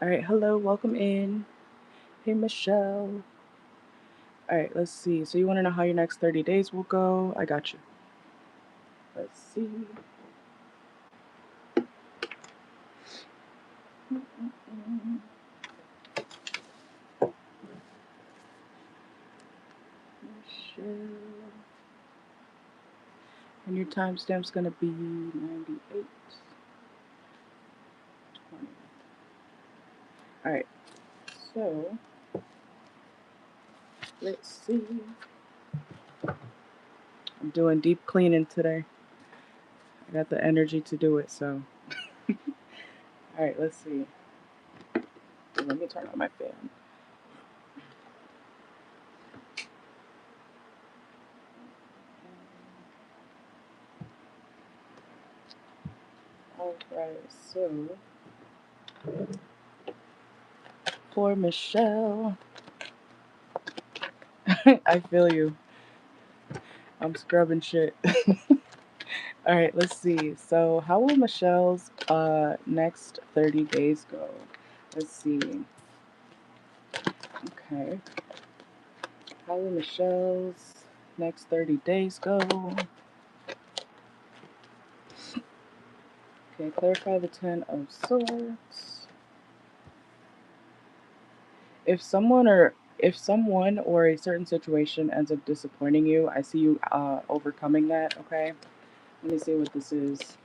Alright, hello, welcome in. Hey, Michelle. Alright, let's see. So you want to know how your next 30 days will go? I got you. Let's see. Michelle. And your timestamp's going to be 98. 20. Alright, so let's see. I'm doing deep cleaning today. I got the energy to do it, so. Alright, let's see. Let me turn on my fan. Alright, so. For Michelle. I feel you. I'm scrubbing shit. Alright, let's see. So, how will Michelle's next 30 days go? Let's see. Okay. How will Michelle's next 30 days go? Okay, clarify the 10 of Swords. If someone or a certain situation ends up disappointing you, I see you overcoming that, okay? Let me see what this is.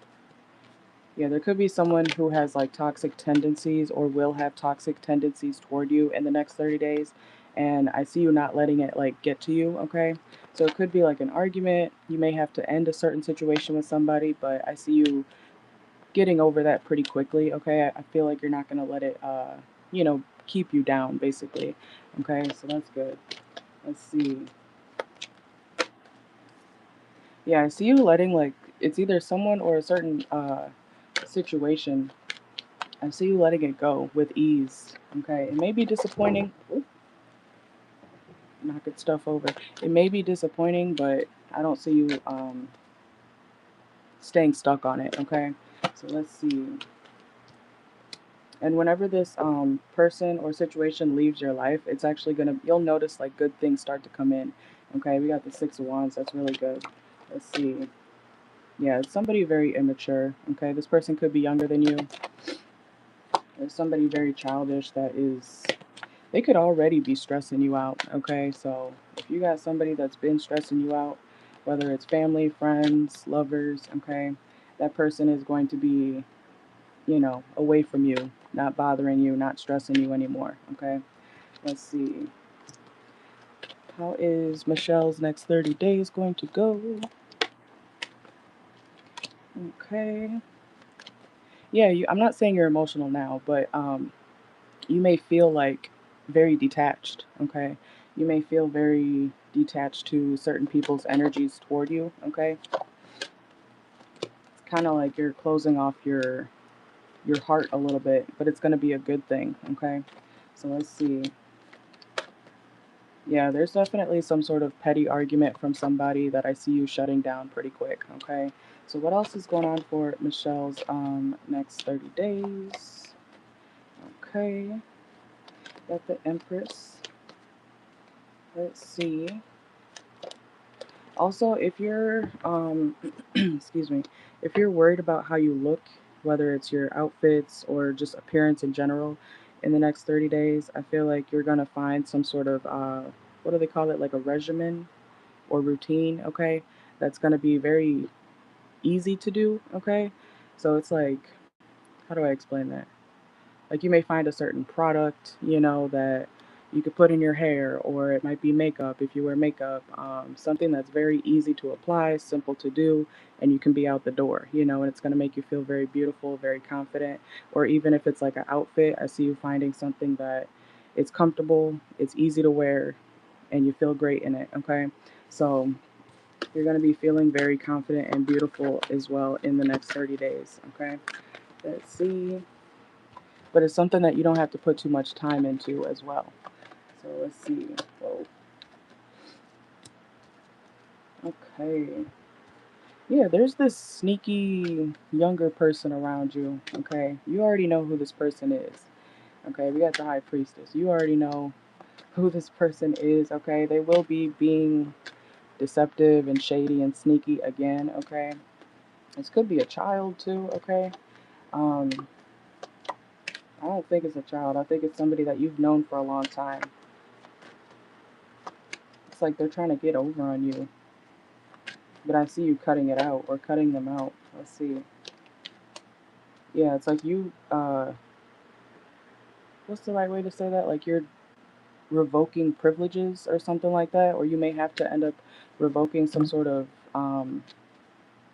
Yeah, there could be someone who has like toxic tendencies or will have toxic tendencies toward you in the next 30 days. And I see you not letting it like get to you, okay? So it could be like an argument. You may have to end a certain situation with somebody, but I see you getting over that pretty quickly, okay? I feel like you're not going to let it, keep you down, basically. Okay, so that's good. Let's see. Yeah, I see you letting like, it's either someone or a certain situation. I see you letting it go with ease. Okay, it may be disappointing. Oop, knocking stuff over. It may be disappointing, but I don't see you staying stuck on it. Okay, so let's see. And whenever this person or situation leaves your life, it's actually gonna, you'll notice like good things start to come in. Okay, we got the Six of Wands. That's really good. Let's see. Yeah, it's somebody very immature. Okay, this person could be younger than you. There's somebody very childish that is, they could already be stressing you out, okay? So if you got somebody that's been stressing you out, whether it's family, friends, lovers, okay, that person is going to be, away from you, not bothering you, not stressing you anymore, okay? Let's see. How is Michelle's next 30 days going to go? Okay. Yeah, I'm not saying you're emotional now, but you may feel like very detached, okay? You may feel very detached to certain people's energies toward you, okay? It's kind of like you're closing off your heart a little bit, but it's going to be a good thing, okay? So let's see. Yeah, there's definitely some sort of petty argument from somebody that I see you shutting down pretty quick, okay? So what else is going on for Michelle's next 30 days? Okay. Got the Empress. Let's see. Also, if you're, excuse me, if you're worried about how you look, whether it's your outfits or just appearance in general, in the next 30 days, I feel like you're going to find some sort of, what do they call it, like a regimen or routine, okay? That's going to be very easy to do, okay? So it's like, how do I explain that? Like you may find a certain product, that you could put in your hair, or it might be makeup if you wear makeup, something that's very easy to apply, simple to do, and you can be out the door, and it's going to make you feel very beautiful, very confident. Or even if it's like an outfit, I see you finding something that it's comfortable, it's easy to wear, and you feel great in it, okay? So you're going to be feeling very confident and beautiful as well in the next 30 days, okay? Let's see, but it's something that you don't have to put too much time into as well. So let's see. Whoa. Okay. Yeah, there's this sneaky younger person around you. Okay. You already know who this person is. Okay, we got the High Priestess. You already know who this person is, okay? They will be being deceptive and shady and sneaky again, okay? This could be a child too, okay? Um, I don't think it's a child. I think it's somebody that you've known for a long time. It's like they're trying to get over on you. But I see you cutting it out or cutting them out. Let's see. Yeah, it's like you, what's the right way to say that? Like you're revoking privileges or something like that, or you may have to end up revoking some sort of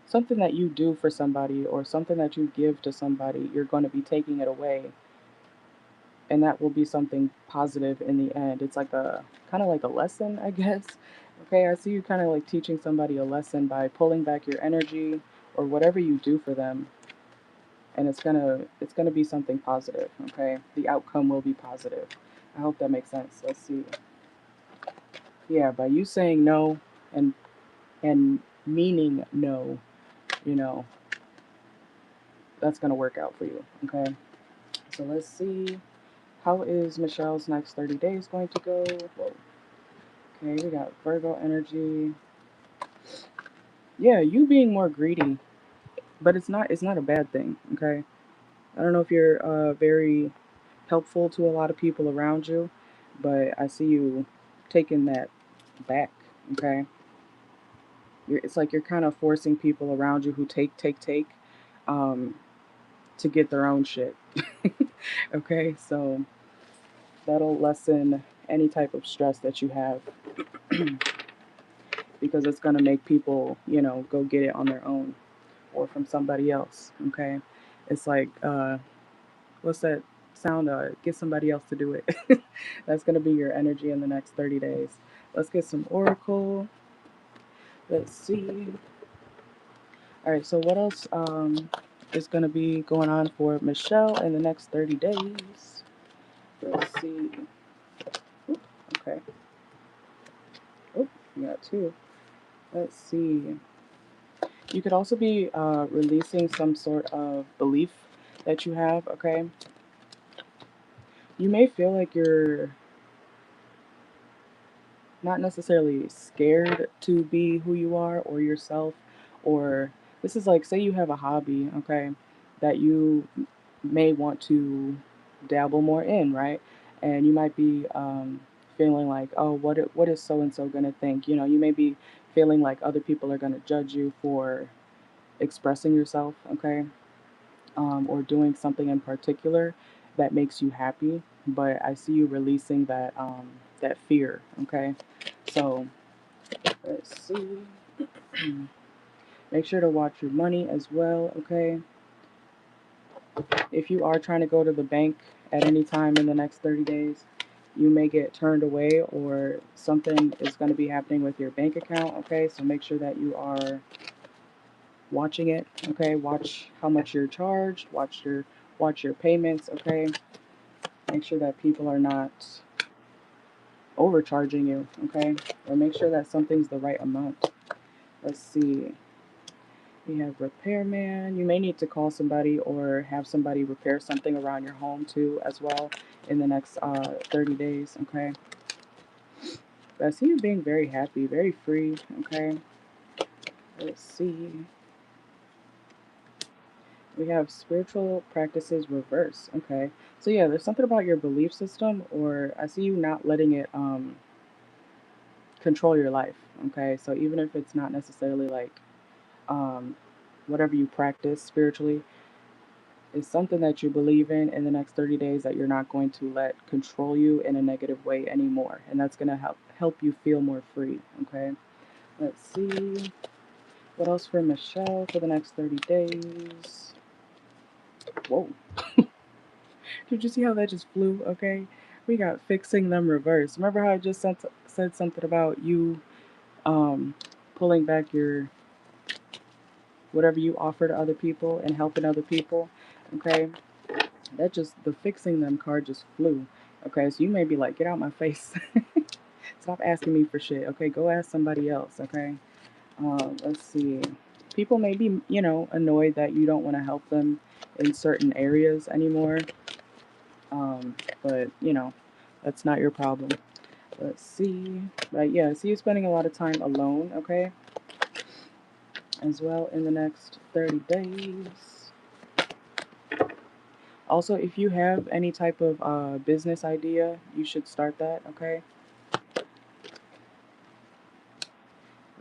something that you do for somebody or something that you give to somebody. You're going to be taking it away, and that will be something positive in the end. It's like a kind of like a lesson, I guess. Okay, I see you kind of like teaching somebody a lesson by pulling back your energy or whatever you do for them, and it's gonna be something positive. Okay, the outcome will be positive. I hope that makes sense. Let's see. Yeah, by you saying no and meaning no, you know, that's gonna work out for you. Okay, so let's see. How is Michelle's next 30 days going to go? Whoa. Okay, we got Virgo energy. Yeah, you being more greedy, but it's not a bad thing. Okay, I don't know if you're very helpful to a lot of people around you, but I see you taking that back. Okay, it's like you're kind of forcing people around you who take, um, to get their own shit. Okay, so that'll lessen any type of stress that you have because it's gonna make people, go get it on their own or from somebody else. Okay, it's like what's that sound? Get somebody else to do it. That's gonna be your energy in the next 30 days. Let's get some oracle. Let's see. All right, so what else is gonna be going on for Michelle in the next 30 days? Let's see. Oop, okay. Oh, you got two. Let's see. You could also be releasing some sort of belief that you have, okay? You may feel like you're not necessarily scared to be who you are or yourself, or this is like, say you have a hobby, okay, that you may want to dabble more in, right? And you might be feeling like, oh, what is so and so gonna think? You may be feeling like other people are gonna judge you for expressing yourself, okay, or doing something in particular that makes you happy. But I see you releasing that fear, okay. So let's see. Make sure to watch your money as well, okay? If you are trying to go to the bank at any time in the next 30 days, you may get turned away or something is going to be happening with your bank account, okay? So make sure that you are watching it, okay? Watch how much you're charged, watch your payments, okay? Make sure that people are not overcharging you, okay? Or make sure that something's the right amount. Let's see. We have repairman. You may need to call somebody or have somebody repair something around your home too as well in the next 30 days, okay? But I see you being very happy, very free, okay? Let's see. We have spiritual practices reverse, okay? So yeah, there's something about your belief system, or I see you not letting it control your life, okay? So even if it's not necessarily like um, whatever you practice spiritually, is something that you believe in the next 30 days that you're not going to let control you in a negative way anymore. And that's going to help you feel more free, okay? Let's see. What else for Michelle for the next 30 days? Whoa. Did you see how that just flew? Okay. We got fixing them reverse. Remember how I just said something about you pulling back your whatever you offer to other people and helping other people? Okay. That just, the fixing them card just flew. Okay, so you may be like, get out my face. Stop asking me for shit. Okay, go ask somebody else. Okay. Let's see. People may be, annoyed that you don't want to help them in certain areas anymore. But, you know, that's not your problem. Let's see. But yeah, I see you spending a lot of time alone, okay? As well in the next 30 days. Also, if you have any type of business idea, you should start that, okay?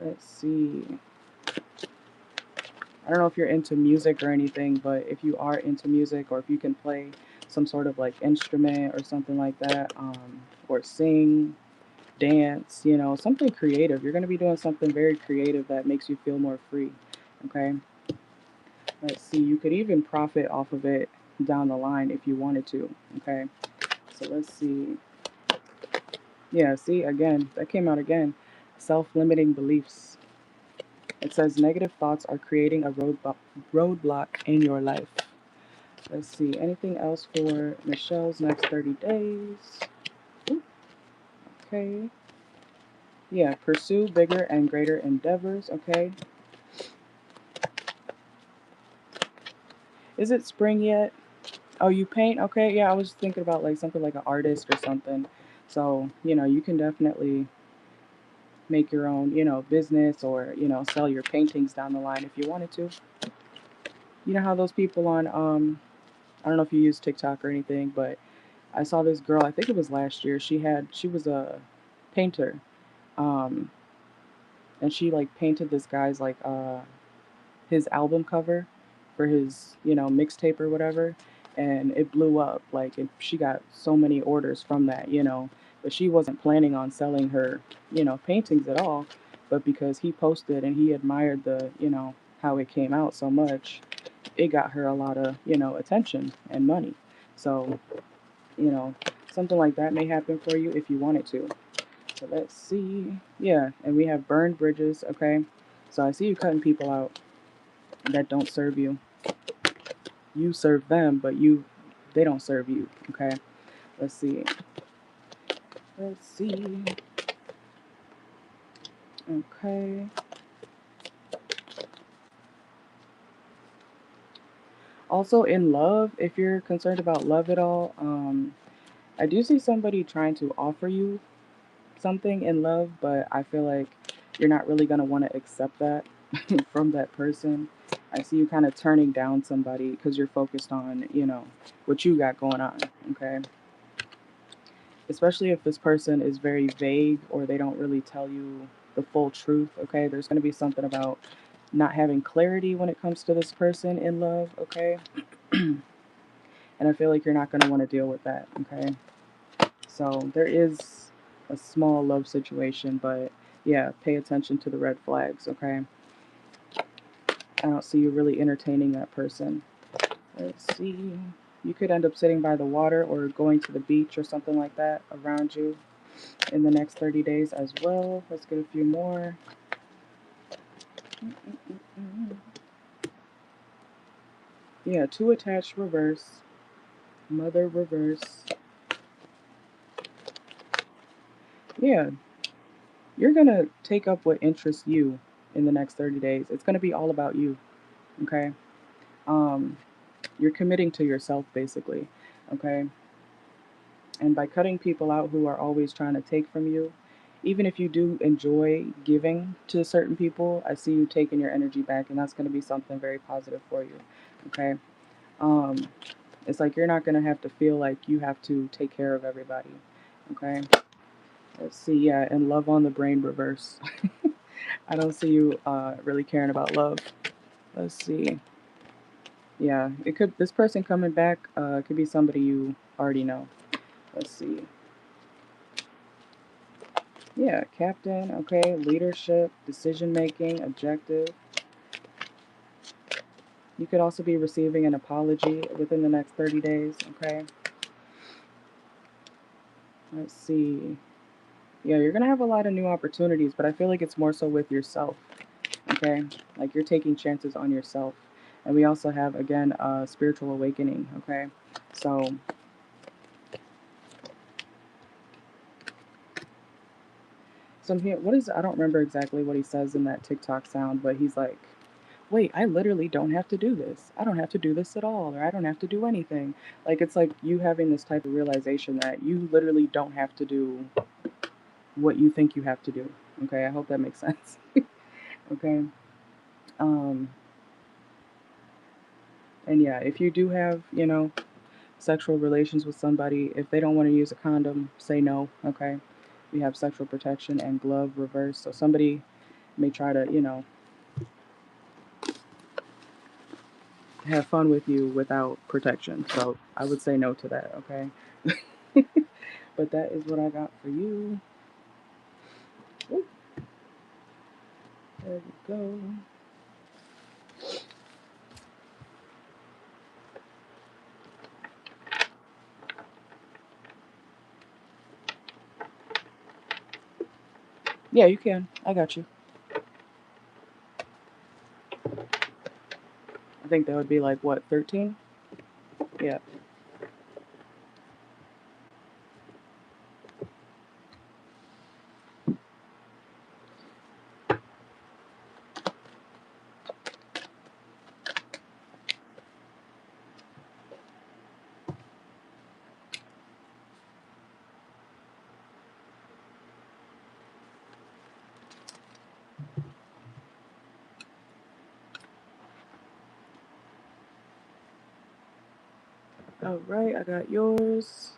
Let's see. I don't know if you're into music or anything, but if you are into music or if you can play some sort of like instrument or something like that, or sing, dance, you know, something creative. You're going to be doing something very creative that makes you feel more free, okay? Let's see. You could even profit off of it down the line if you wanted to, okay? So let's see. Yeah, see, again, that came out again. Self-limiting beliefs. It says negative thoughts are creating a roadblock in your life. Let's see, anything else for Michelle's next 30 days? Ooh, okay. Yeah, pursue bigger and greater endeavors, okay. Is it spring yet? Oh, you paint? Okay, yeah, I was thinking about like something like an artist or something. So, you know, you can definitely make your own, you know, business or, you know, sell your paintings down the line if you wanted to. You know how those people on, I don't know if you use TikTok or anything, but I saw this girl, I think it was last year, she was a painter. Um, and she like painted this guy's like his album cover for his, you know, mixtape or whatever, and it blew up. Like she got so many orders from that, you know, but she wasn't planning on selling her, you know, paintings at all. But because he posted and he admired the, you know, how it came out so much, it got her a lot of, you know, attention and money. So, you know, something like that may happen for you if you want it to. So let's see. Yeah, and we have burned bridges, okay? So I see you cutting people out that don't serve you. You serve them, but they don't serve you, okay? Let's see. Let's see. Okay. Also in love, if you're concerned about love at all, I do see somebody trying to offer you something in love, but I feel like you're not really going to want to accept that from that person. I see you kind of turning down somebody because you're focused on, you know, what you got going on, okay? Especially if this person is very vague or they don't really tell you the full truth, okay? There's going to be something about not having clarity when it comes to this person in love, okay? And I feel like you're not going to want to deal with that, okay? So there is a small love situation, but yeah, pay attention to the red flags, okay? I don't see you really entertaining that person. Let's see. You could end up sitting by the water or going to the beach or something like that around you in the next 30 days as well. Let's get a few more. Yeah, two attached reverse, mother reverse. Yeah, you're gonna take up what interests you in the next 30 days. It's gonna be all about you, okay? Um, you're committing to yourself basically, okay? And by cutting people out who are always trying to take from you, even if you do enjoy giving to certain people, I see you taking your energy back, and that's going to be something very positive for you. Okay. Um, it's like you're not going to have to feel like you have to take care of everybody. Okay. Let's see. Yeah, and love on the brain reverse. I don't see you really caring about love. Let's see. Yeah, it could. This person coming back could be somebody you already know. Let's see. Yeah, captain, okay, leadership, decision making, objective. You could also be receiving an apology within the next 30 days, okay? Let's see. Yeah, you're going to have a lot of new opportunities, but I feel like it's more so with yourself, okay? Like you're taking chances on yourself. And we also have, again, spiritual awakening, okay? So, I don't remember exactly what he says in that TikTok sound, but he's like, wait, I literally don't have to do this. I don't have to do this at all, or I don't have to do anything. Like, it's like you having this type of realization that you literally don't have to do what you think you have to do. Okay, I hope that makes sense. Okay. Um, and yeah, if you do have, sexual relations with somebody, if they don't want to use a condom, say no. Okay. We have sexual protection and glove reverse. So somebody may try to, have fun with you without protection. So I would say no to that, okay? But that is what I got for you. Ooh, there we go. Yeah, you can. I got you. I think that would be like what, 13? Yeah. All right, I got yours.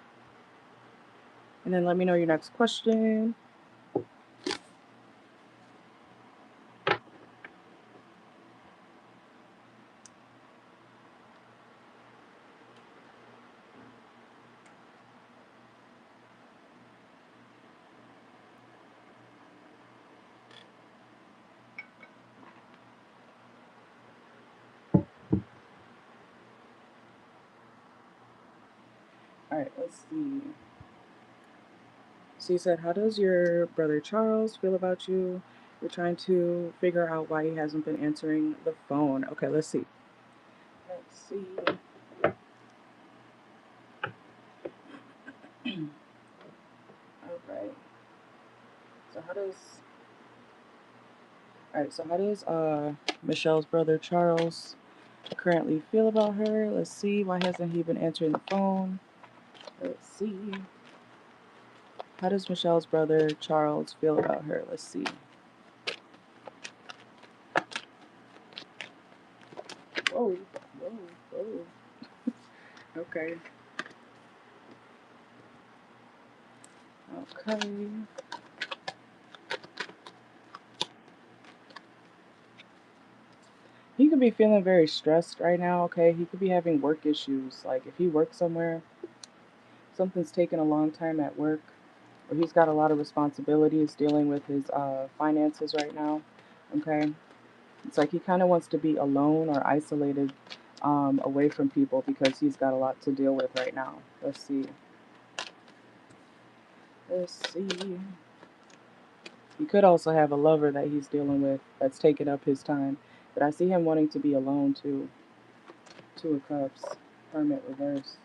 And then let me know your next question. All right, let's see. So you said, how does your brother Charles feel about you? You're trying to figure out why he hasn't been answering the phone. Okay, let's see. Let's see. All right. So how does Michelle's brother Charles currently feel about her? Let's see. Why hasn't he been answering the phone? Let's see. How does Michelle's brother Charles feel about her? Let's see. Whoa, whoa, whoa. Okay. Okay. He could be feeling very stressed right now, okay? He could be having work issues. Like if he works somewhere, something's taking a long time at work, or he's got a lot of responsibilities dealing with his finances right now, okay? It's like he kind of wants to be alone or isolated away from people because he's got a lot to deal with right now. Let's see. Let's see. He could also have a lover that he's dealing with that's taking up his time. But I see him wanting to be alone too. Two of Cups. Hermit reverse.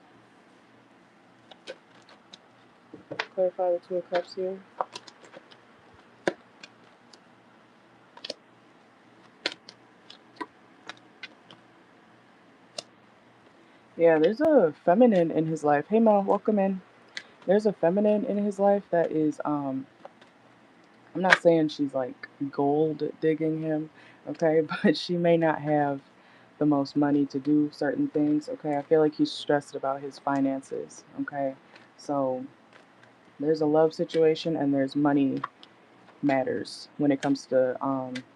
Clarify the Two of Cups here. Yeah, there's a feminine in his life. Hey Mel, welcome in. There's a feminine in his life that is I'm not saying she's like gold digging him, okay, but she may not have the most money to do certain things, okay? I feel like he's stressed about his finances, okay? So there's a love situation and there's money matters when it comes to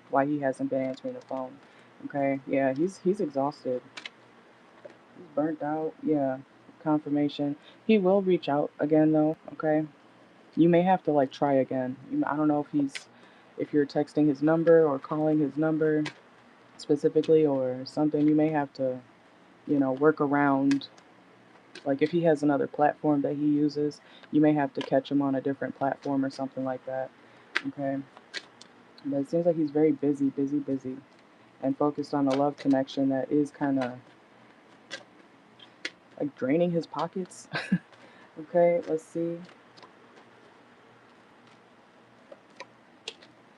why he hasn't been answering the phone. Okay? Yeah, he's exhausted. He's burnt out. Yeah. Confirmation. He will reach out again though, okay? You may have to like try again. I don't know if you're texting his number or calling his number specifically or something. You may have to, work around, like if he has another platform that he uses, you may have to catch him on a different platform or something like that. Okay? But it seems like he's very busy, busy, busy, and focused on a love connection that is kind of like draining his pockets. Okay, let's see.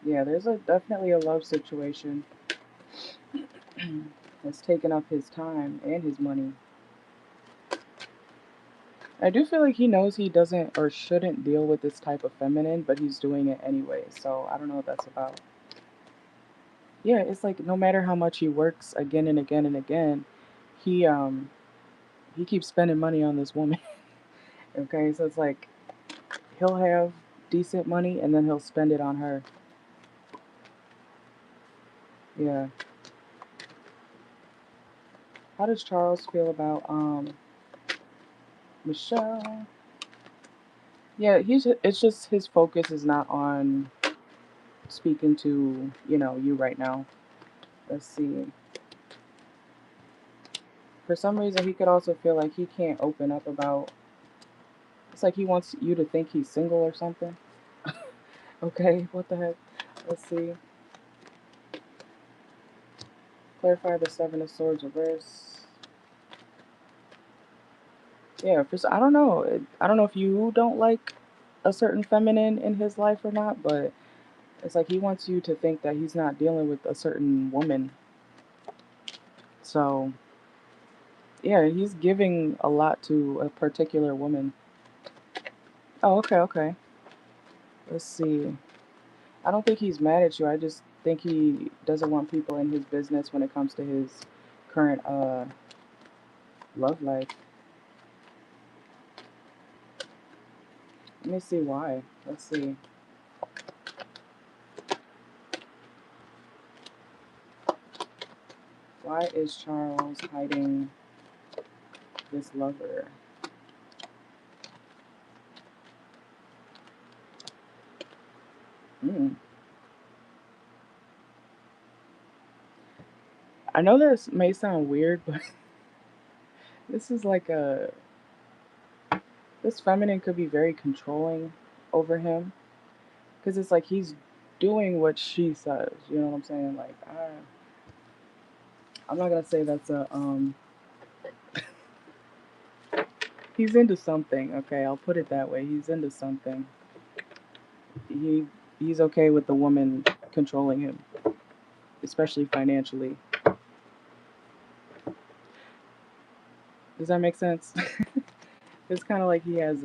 Yeah, there's definitely a love situation. It's taken up his time and his money. I do feel like he knows he doesn't or shouldn't deal with this type of feminine, but he's doing it anyway. So I don't know what that's about. Yeah, it's like no matter how much he works again and again and again, he um he keeps spending money on this woman. Okay, so it's like he'll have decent money and then he'll spend it on her. Yeah. How does Charles feel about Michelle? Yeah, it's just his focus is not on speaking to, you right now. Let's see. For some reason he could also feel like he can't open up about, it's like he wants you to think he's single or something. Okay, what the heck? Let's see. Clarify the Seven of Swords reverse. Yeah, I don't know. I don't know if you don't like a certain feminine in his life or not, but it's like he wants you to think that he's not dealing with a certain woman. So, yeah, he's giving a lot to a particular woman. Oh, okay, okay. Let's see. I don't think he's mad at you. I just think he doesn't want people in his business when it comes to his current love life. Let me see why. Let's see. Why is Charles hiding this lover? Hmm. I know this may sound weird, but this is like this feminine could be very controlling over him because it's like he's doing what she says. You know what I'm saying? Like I'm not gonna say that's a he's into something. Okay, I'll put it that way. He's into something. He he's okay with the woman controlling him, especially financially. Does that make sense? It's kind of like he has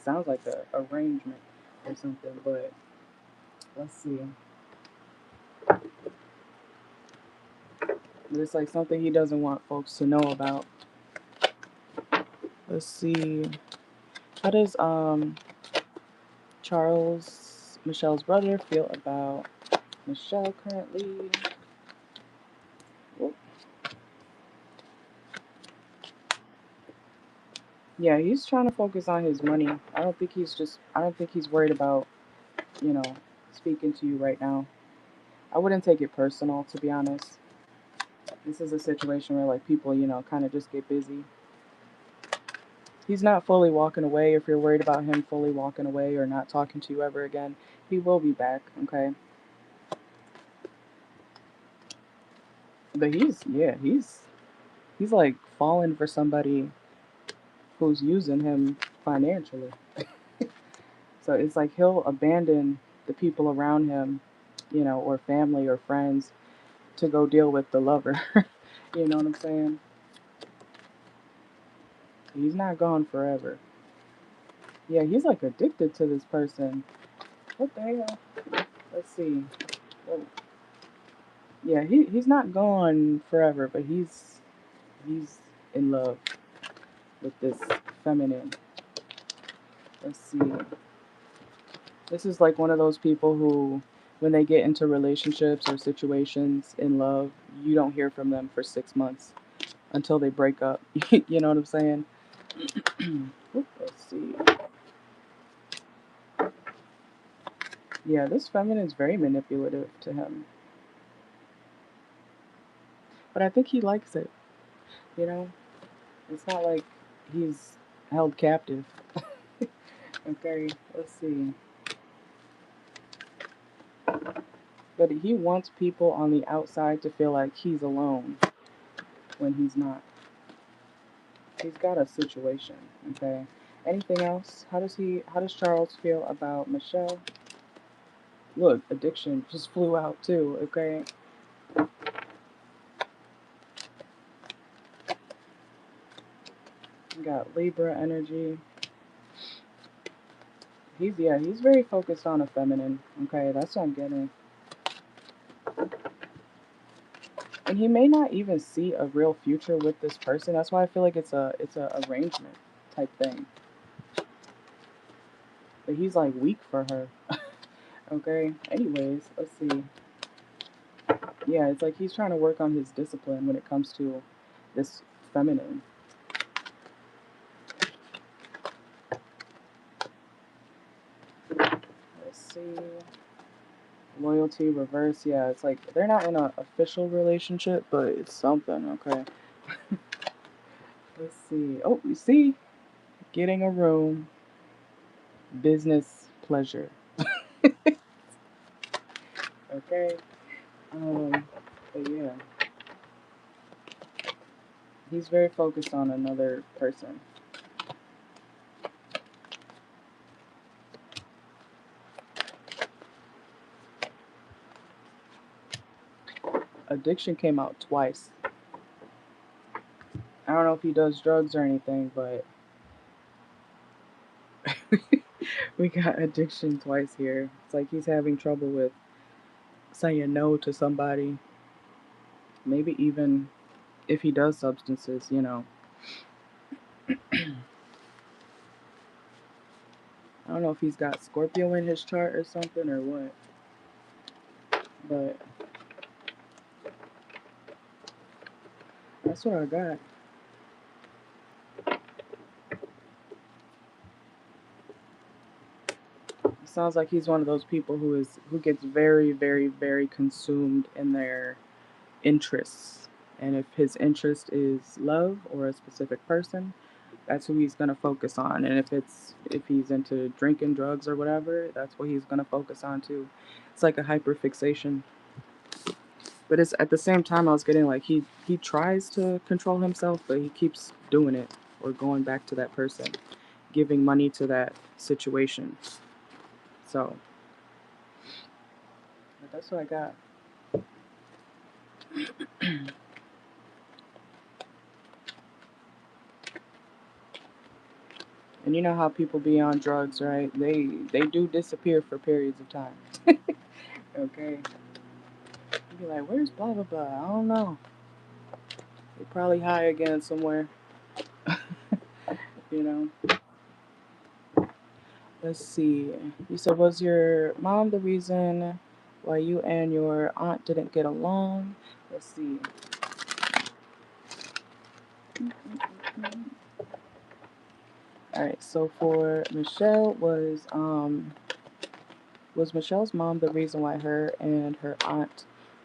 sounds like a arrangement or something, but let's see. It's like something he doesn't want folks to know about. Let's see. How does Charles, Michelle's brother, feel about Michelle currently? Whoop. Yeah, he's trying to focus on his money. I don't think he's worried about, you know, speaking to you right now. I wouldn't take it personal, to be honest. This is a situation where like people, kind of just get busy. He's not fully walking away. If you're worried about him fully walking away or not talking to you ever again, he will be back, okay? But he's like falling for somebody who's using him financially. So it's like he'll abandon the people around him, or family or friends to go deal with the lover. You know what I'm saying? He's not gone forever. Yeah, he's like addicted to this person. What the hell? Let's see. Whoa. Yeah, he's not gone forever, but he's in love with this feminine. Let's see. This is like one of those people who, when they get into relationships or situations in love, you don't hear from them for 6 months until they break up. You know what I'm saying? Let's see. Yeah, this feminine's very manipulative to him, but I think he likes it. You know, it's not like he's held captive. Okay, let's see. But he wants people on the outside to feel like he's alone when he's not. He's got a situation, okay? Anything else? How does Charles feel about Michelle? Look, addiction just flew out too, okay? We got Libra energy. He's very focused on a feminine. Okay, that's what I'm getting. And he may not even see a real future with this person. That's why I feel like it's a arrangement type thing. But he's like weak for her. Okay. Anyways, let's see. Yeah, it's like he's trying to work on his discipline when it comes to this feminine. Let's see. Loyalty reverse. Yeah, it's like they're not in an official relationship, but it's something. Okay. Let's see. Oh, you see, getting a room, business pleasure. Okay. But yeah, he's very focused on another person. Addiction came out twice. I don't know if he does drugs or anything, but we got addiction twice here. It's like he's having trouble with saying no to somebody. Maybe even if he does substances, you know. I don't know if he's got Scorpio in his chart or something or what. But that's what I got. It sounds like he's one of those people who gets very, very, very consumed in their interests. And if his interest is love or a specific person, that's who he's gonna focus on. And if he's into drinking, drugs, or whatever, that's what he's gonna focus on too. It's like a hyperfixation. But it's at the same time I was getting like he tries to control himself, but he keeps doing it or going back to that person, giving money to that situation. So but that's what I got. And you know how people be on drugs, right? They do disappear for periods of time. Okay. You be like, where's blah blah blah? I don't know. They probably high again somewhere. You know. Let's see. You said, was your mom the reason why you and your aunt didn't get along? Let's see. All right. So for Michelle, was Michelle's mom the reason why her and her aunt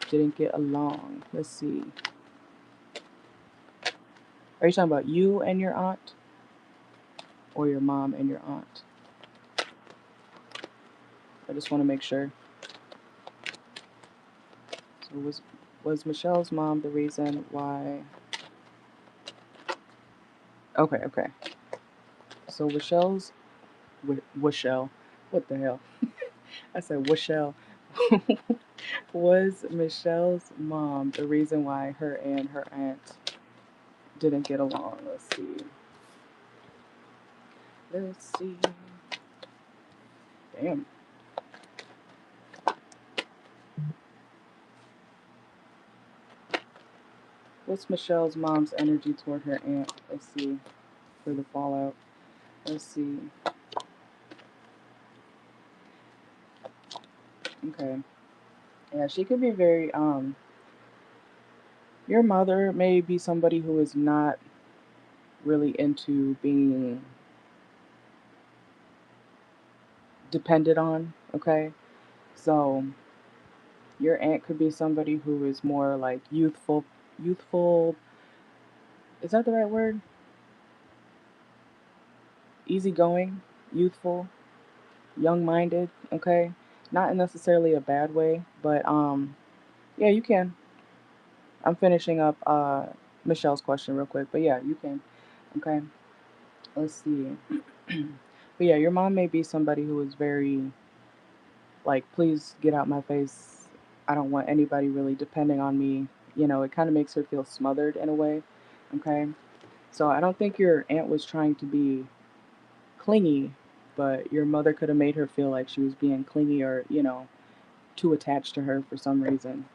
didn't get along? Let's see. Are you talking about you and your aunt, or your mom and your aunt? I just want to make sure. So was Michelle's mom the reason why? Okay, okay. So Michelle, what the hell? I said Michelle. Was Michelle's mom the reason why her and her aunt didn't get along? Let's see. Let's see. Damn. What's Michelle's mom's energy toward her aunt? Let's see. For the fallout. Let's see. Okay. Yeah, she could be very your mother may be somebody who is not really into being depended on, okay? So your aunt could be somebody who is more like youthful, is that the right word? Easygoing, youthful, young-minded, okay? Not in necessarily a bad way, but yeah, you can. I'm finishing up Michelle's question real quick, but yeah, you can. Okay. Let's see. But yeah, your mom may be somebody who is very like, please get out my face. I don't want anybody really depending on me. You know, it kind of makes her feel smothered in a way. Okay. So I don't think your aunt was trying to be clingy, but your mother could have made her feel like she was being clingy or, too attached to her for some reason.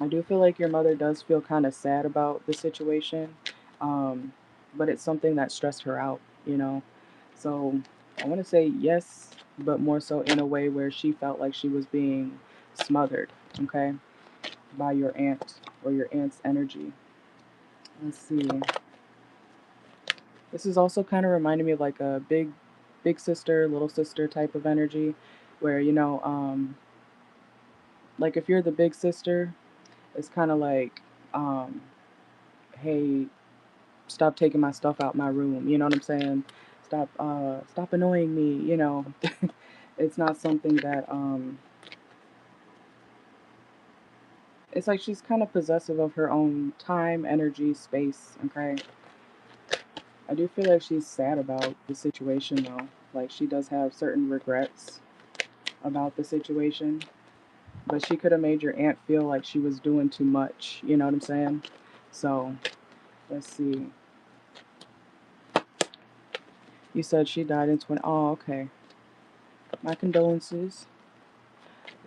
I do feel like your mother does feel kind of sad about the situation, um, but it's something that stressed her out. So I want to say yes, but more so in a way where she felt like she was being smothered, okay, by your aunt or your aunt's energy. Let's see. This is also kind of reminding me of like a big sister, little sister type of energy, where like if you're the big sister, it's kind of like, um, hey, stop taking my stuff out my room. You know what I'm saying? Stop annoying me. It's not something that it's like she's kind of possessive of her own time, energy, space. Okay, I do feel like she's sad about the situation though. Like she does have certain regrets about the situation, but she could have made your aunt feel like she was doing too much. You know what I'm saying? So let's see. You said she died in 20. Oh, okay. My condolences.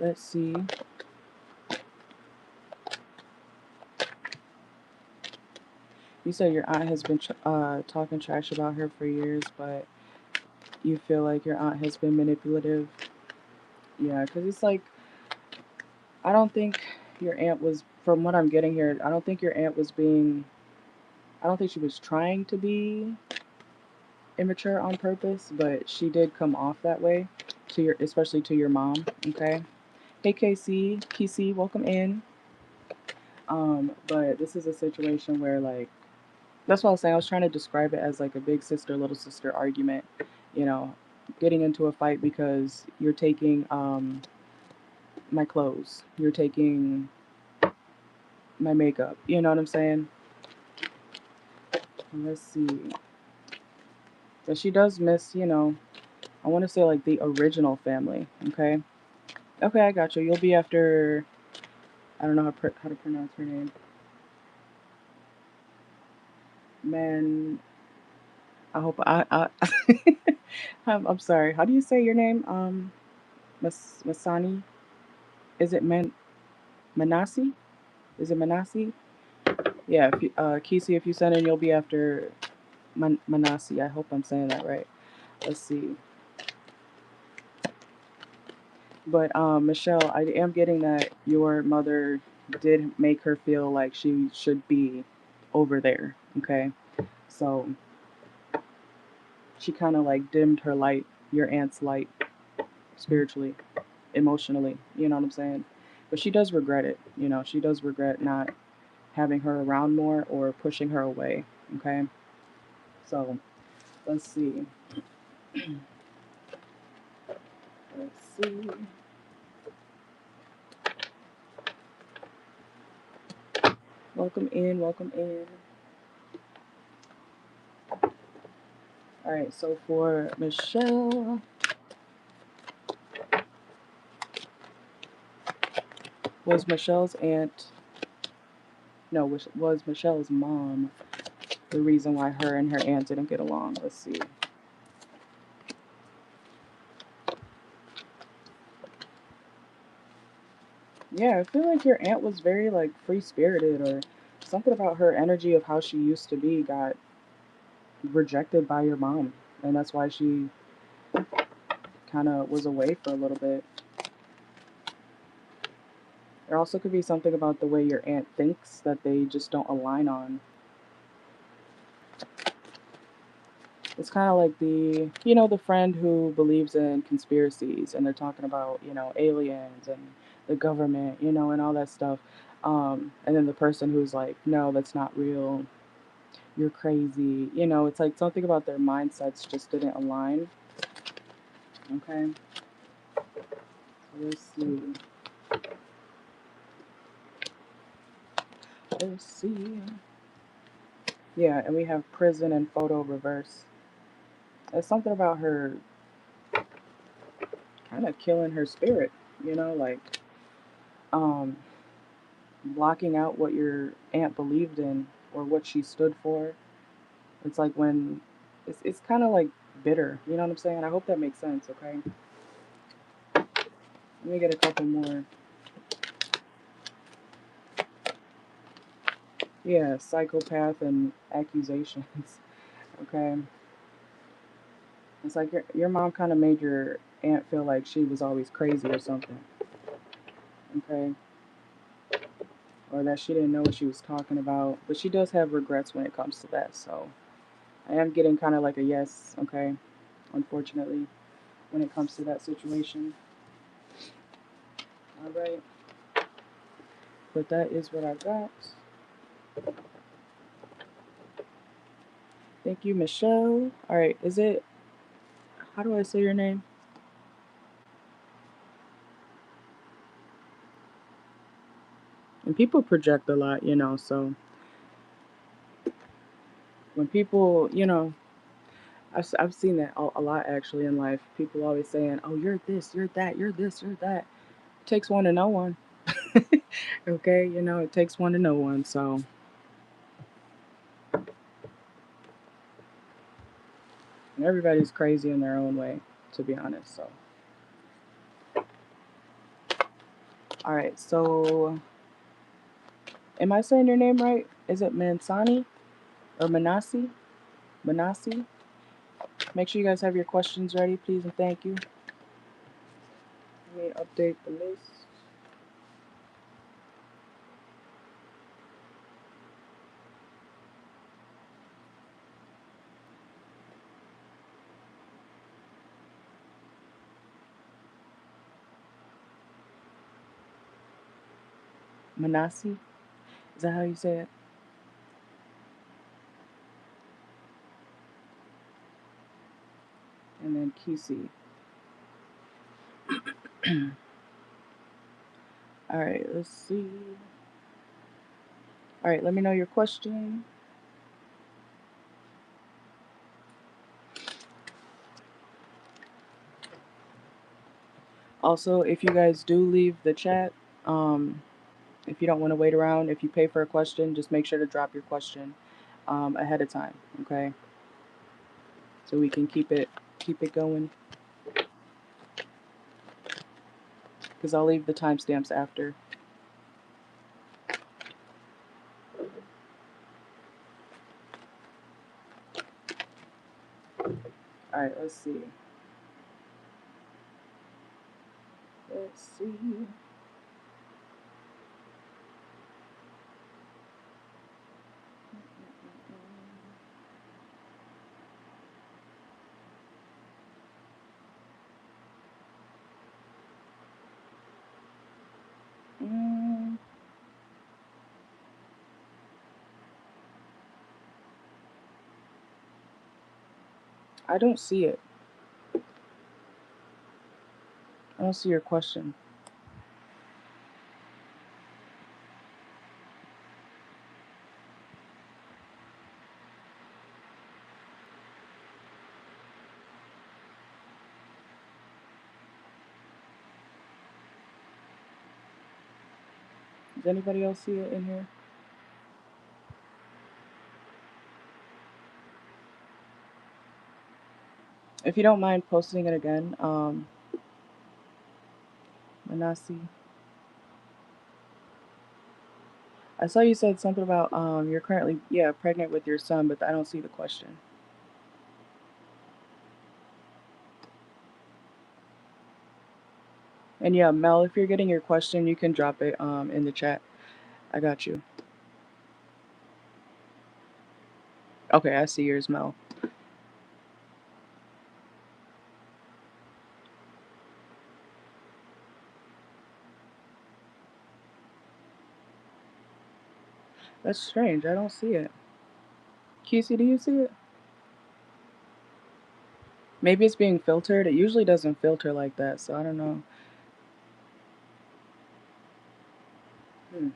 Let's see. You said your aunt has been talking trash about her for years, but you feel like your aunt has been manipulative. Yeah, because it's like, I don't think your aunt was, from what I'm getting here, I don't think your aunt was being, I don't think she was trying to be immature on purpose, but she did come off that way to your, especially to your mom. Okay. Hey, KC, welcome in. But this is a situation where like, that's what I was saying. I was trying to describe it as like a big sister, little sister argument, you know, getting into a fight because you're taking my clothes, you're taking my makeup. You know what I'm saying? Let's see. But she does miss, I want to say like the original family. Okay. Okay, I got you. You'll be after. I don't know how to pronounce her name. Man, I hope I I'm sorry. How do you say your name? Masani. Is it Manasi? Is it Manasi? Yeah. If you, Kisi, if you send in, you'll be after Manasi. I hope I'm saying that right. Let's see. But Michelle, I am getting that your mother did make her feel like she should be over there. Okay, so she kind of like dimmed her light, your aunt's light, spiritually, emotionally. You know what I'm saying? But she does regret it. She does regret not having her around more or pushing her away. Okay, so let's see. Let's see. Welcome in. Welcome in. All right. So for Michelle, was Michelle's aunt? No, was Michelle's mom the reason why her and her aunt didn't get along? Let's see. Yeah, I feel like your aunt was very like free spirited, or something about her energy of how she used to be got rejected by your mom, and that's why she kind of was away for a little bit. There also could be something about the way your aunt thinks that they just don't align on. It's kind of like the friend who believes in conspiracies and they're talking about, aliens and the government, and all that stuff. And then the person who's like, no, that's not real. You're crazy. It's like something about their mindsets just didn't align. Okay. So let's see. Let's see. Yeah, and we have prison and photo reverse. There's something about her kind of killing her spirit, like um blocking out what your aunt believed in or what she stood for. It's like when it's kind of like bitter. You know what I'm saying? I hope that makes sense. Okay. Let me get a couple more. Yeah, psychopath and accusations. Okay. It's like your mom kind of made your aunt feel like she was always crazy or something. Okay. Or that she didn't know what she was talking about. But she does have regrets when it comes to that. So I am getting kind of like a yes. Okay. Unfortunately, when it comes to that situation. All right. But that is what I got. Thank you, Michelle. All right. Is it, how do I say your name? And people project a lot, so when people, I've seen that a lot actually in life. People always saying, "Oh, you're this, you're that, you're this, you're that." It takes one to know one. Okay, it takes one to know one. So, and everybody's crazy in their own way, to be honest. So, all right. So, am I saying your name right? Is it Mansani or Manasi? Manasi? Make sure you guys have your questions ready, please, and thank you. Let me update the list. Manasi? Is that how you say it? And then Kisi. All right, let's see. All right, let me know your question. Also, if you guys do leave the chat, um, if you don't want to wait around, if you pay for a question, just make sure to drop your question ahead of time, okay? So we can keep it going. Because I'll leave the timestamps after. All right, let's see. Let's see. Mm, I don't see it. I don't see your question. Does anybody else see it in here? If you don't mind posting it again, Manasi. I saw you said something about you're currently pregnant with your son, but I don't see the question. And yeah, Mel, if you're getting your question, you can drop it in the chat. I got you. Okay, I see yours, Mel. That's strange. I don't see it. QC, do you see it? Maybe it's being filtered. It usually doesn't filter like that, so I don't know. Hmm.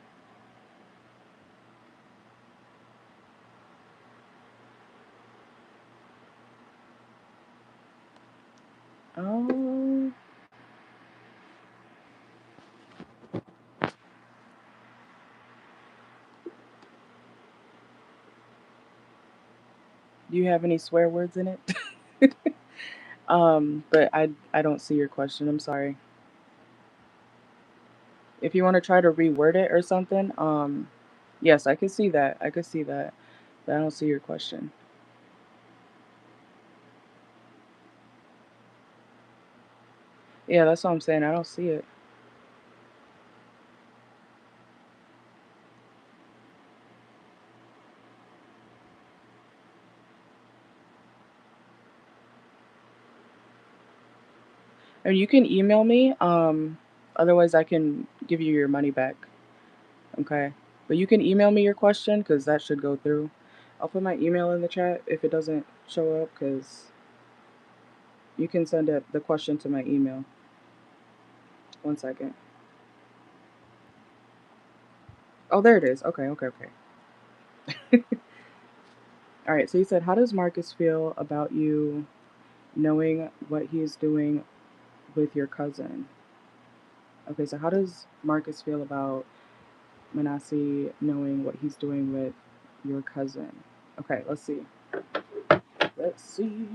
Oh, Do you have any swear words in it? But I don't see your question. I'm sorry. If you want to try to reword it or something, yes, I can see that. I can see that. But I don't see your question. Yeah, that's what I'm saying. I don't see it. And you can email me. Otherwise I can give you your money back. Okay. But you can email me your question because that should go through. I'll put my email in the chat if it doesn't show up because you can send the question to my email. One second. Oh, there it is. Okay, okay, okay. All right. So you said, how does Marcus feel about you knowing what he's doing with your cousin? Okay. So how does Marcus feel about Manasseh knowing what he's doing with your cousin? Okay. Let's see. Let's see.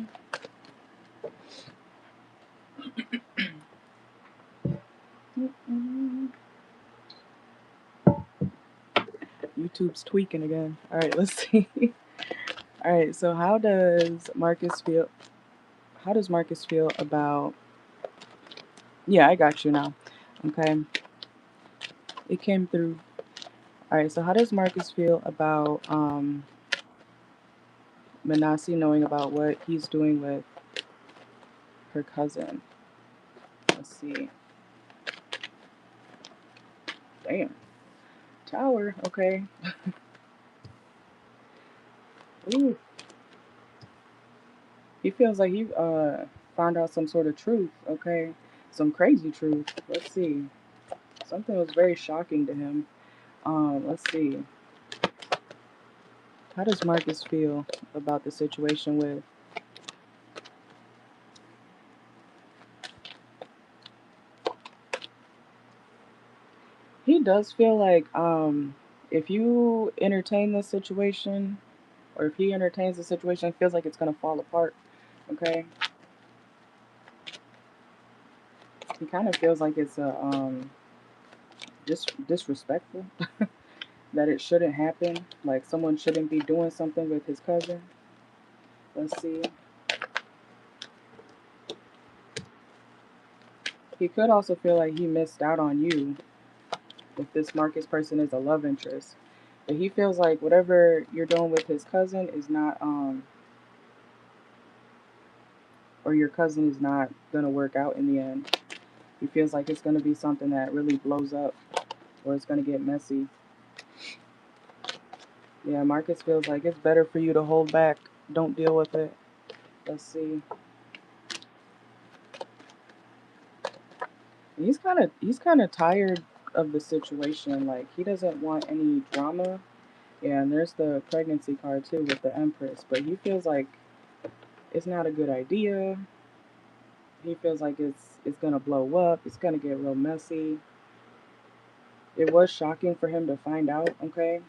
YouTube's tweaking again. All right. Let's see. All right. So how does Marcus feel? How does Marcus feel about? Yeah, I got you now. Okay. It came through. All right. So how does Marcus feel about Manasseh knowing about what he's doing with her cousin? Let's see. Damn. Tower. Okay. Ooh. He feels like he found out some sort of truth. Okay. Some crazy truth. Let's see. Something was very shocking to him. Let's see. How does Marcus feel about the situation with? He does feel like if you entertain this situation, or if he entertains the situation, it feels like it's gonna fall apart. Okay. He kind of feels like it's a just disrespectful that it shouldn't happen. Like someone shouldn't be doing something with his cousin. Let's see. He could also feel like he missed out on you if this Marcus person is a love interest. But he feels like whatever you're doing with his cousin is not or your cousin is not gonna work out in the end. He feels like it's gonna be something that really blows up or it's gonna get messy. Yeah, Marcus feels like it's better for you to hold back. Don't deal with it. Let's see. He's kind of tired of the situation. Like he doesn't want any drama. Yeah, and there's the pregnancy card too with the Empress. But he feels like it's not a good idea. He feels like it's gonna blow up. It's gonna get real messy. It was shocking for him to find out. Okay.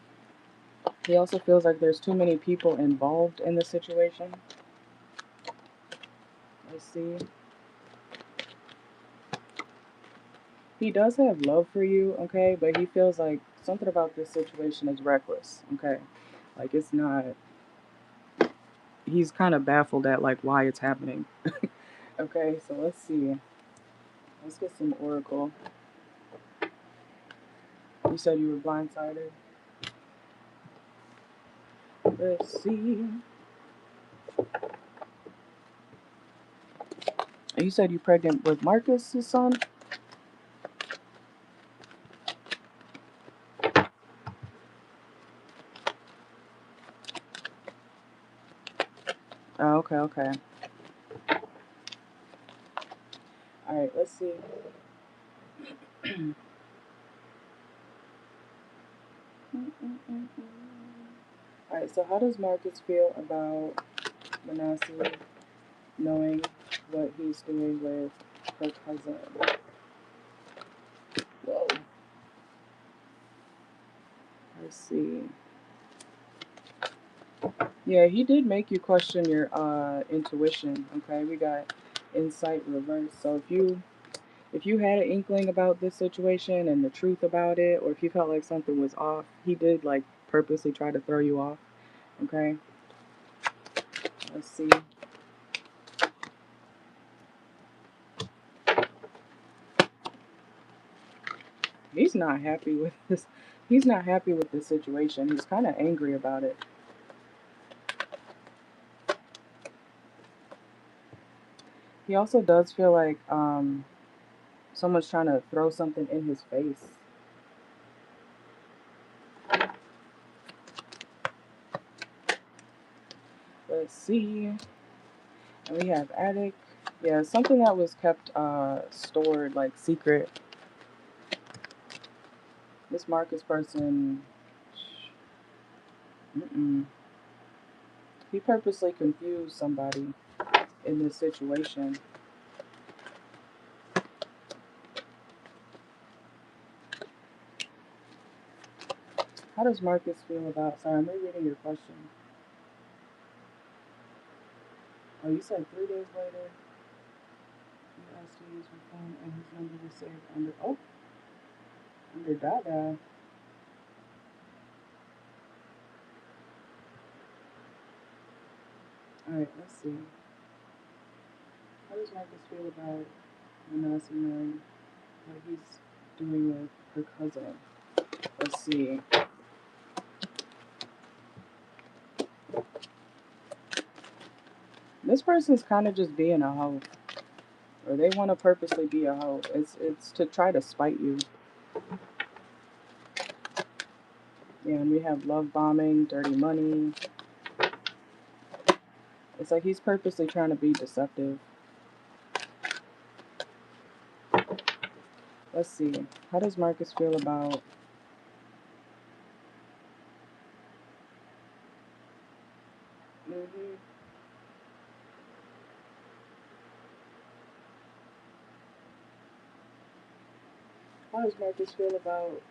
He also feels like there's too many people involved in the situation. Let's see. He does have love for you, okay, but he feels like something about this situation is reckless, okay? Like it's not he's kind of baffled at like why it's happening. Okay, so let's see. Let's get some oracle. You said you were blindsided. Let's see. You said you pregnant with Marcus's son? Oh, okay, okay. All right, let's see. All right, so how does Marcus feel about Manasseh knowing what he's doing with her cousin? Whoa. Let's see. Yeah, he did make you question your intuition. Okay, we got insight reverse. So if you had an inkling about this situation and the truth about it, or if you felt like something was off, he did like purposely try to throw you off. Okay, let's see. He's not happy with this. He's not happy with this situation. He's kind of angry about it. He also does feel like someone's trying to throw something in his face. Let's see. And we have attic. Yeah, something that was kept stored like secret. This Marcus person, he purposely confused somebody in this situation. How does Marcus feel about? Sorry, I'm rereading your question. Oh, you said 3 days later. He asked to use her phone and his number was saved under Dada. Alright, let's see. How does Marcus feel about Manasi knowing what he's doing with her cousin? Let's see. This person's kind of just being a hoe, or they want to purposely be a hoe. It's to try to spite you. Yeah, and we have love bombing, dirty money. It's like he's purposely trying to be deceptive. Let's see. How does Marcus feel about? Mm-hmm. How does Marcus feel about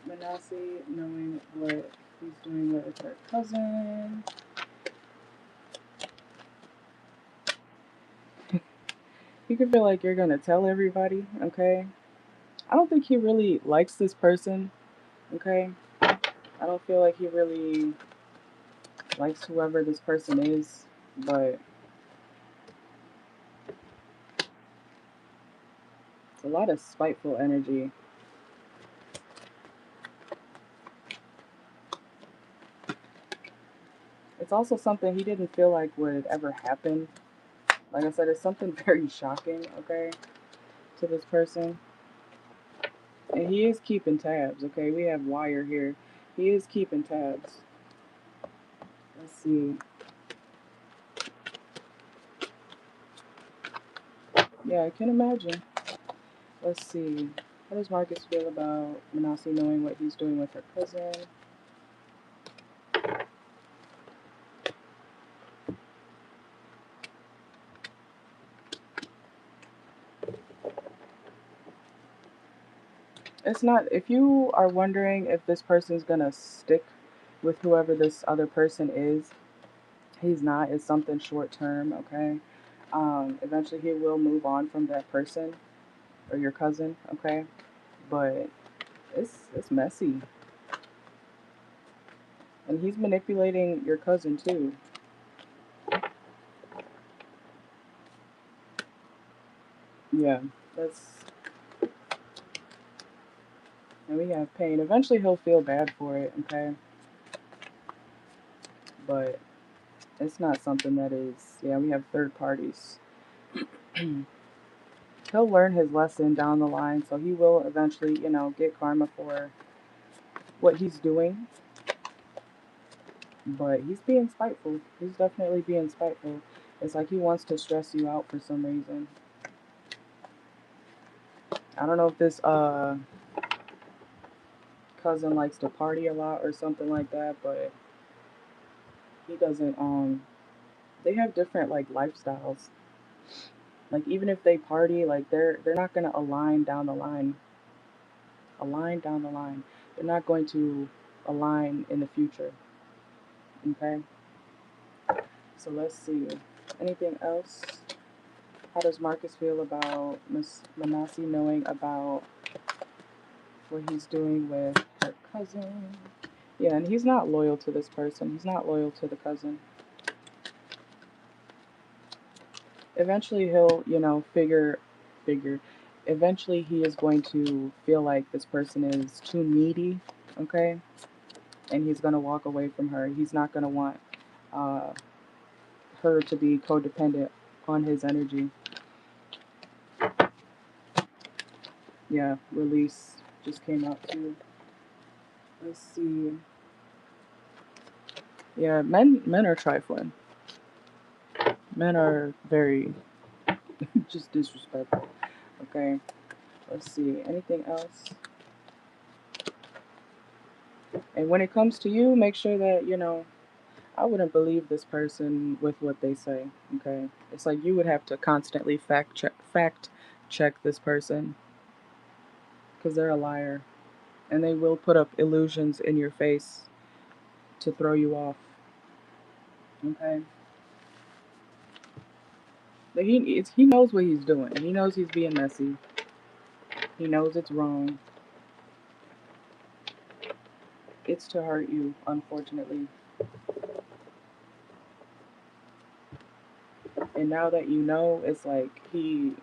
Manasi knowing what he's doing with her cousin? You can feel like you're gonna tell everybody, okay? I don't think he really likes this person, okay? I don't feel like he really likes whoever this person is, but it's a lot of spiteful energy. It's also something he didn't feel like would ever happen. Like I said, it's something very shocking, okay, to this person. And he is keeping tabs, okay? We have wire here. He is keeping tabs. Let's see. Yeah, I can imagine. Let's see. How does Marcus feel about Manasi knowing what he's doing with her cousin? It's not, if you are wondering if this person's gonna stick with whoever this other person is, he's not. It's something short term, okay? Eventually he will move on from that person or your cousin, okay? But it's messy. And he's manipulating your cousin too. Yeah, that's, and we have pain. Eventually he'll feel bad for it, okay? But it's not something that is, yeah, we have third parties. He'll learn his lesson down the line, so he will eventually, get karma for what he's doing. But he's being spiteful. He's definitely being spiteful. It's like he wants to stress you out for some reason. I don't know if this cousin likes to party a lot or something like that, but he doesn't. They have different like lifestyles. Like even if they party, like they're not gonna align down the line. Align down the line. They're not going to align in the future. Okay? So let's see. Anything else? How does Marcus feel about Miss Manasi knowing about what he's doing with her cousin? Yeah, and he's not loyal to this person. He's not loyal to the cousin. Eventually he'll, figure. Eventually he is going to feel like this person is too needy, okay? And he's going to walk away from her. He's not going to want uh, her to be codependent on his energy. Yeah, release just came out too. Let's see. Yeah, men are trifling. Men are very just disrespectful. Okay. Let's see. Anything else? And when it comes to you, make sure that, I wouldn't believe this person with what they say. Okay. It's like you would have to constantly fact check this person because they're a liar. And they will put up illusions in your face to throw you off. Okay. But he knows what he's doing. He knows he's being messy. He knows it's wrong. It's to hurt you, unfortunately. And now that you know, it's like he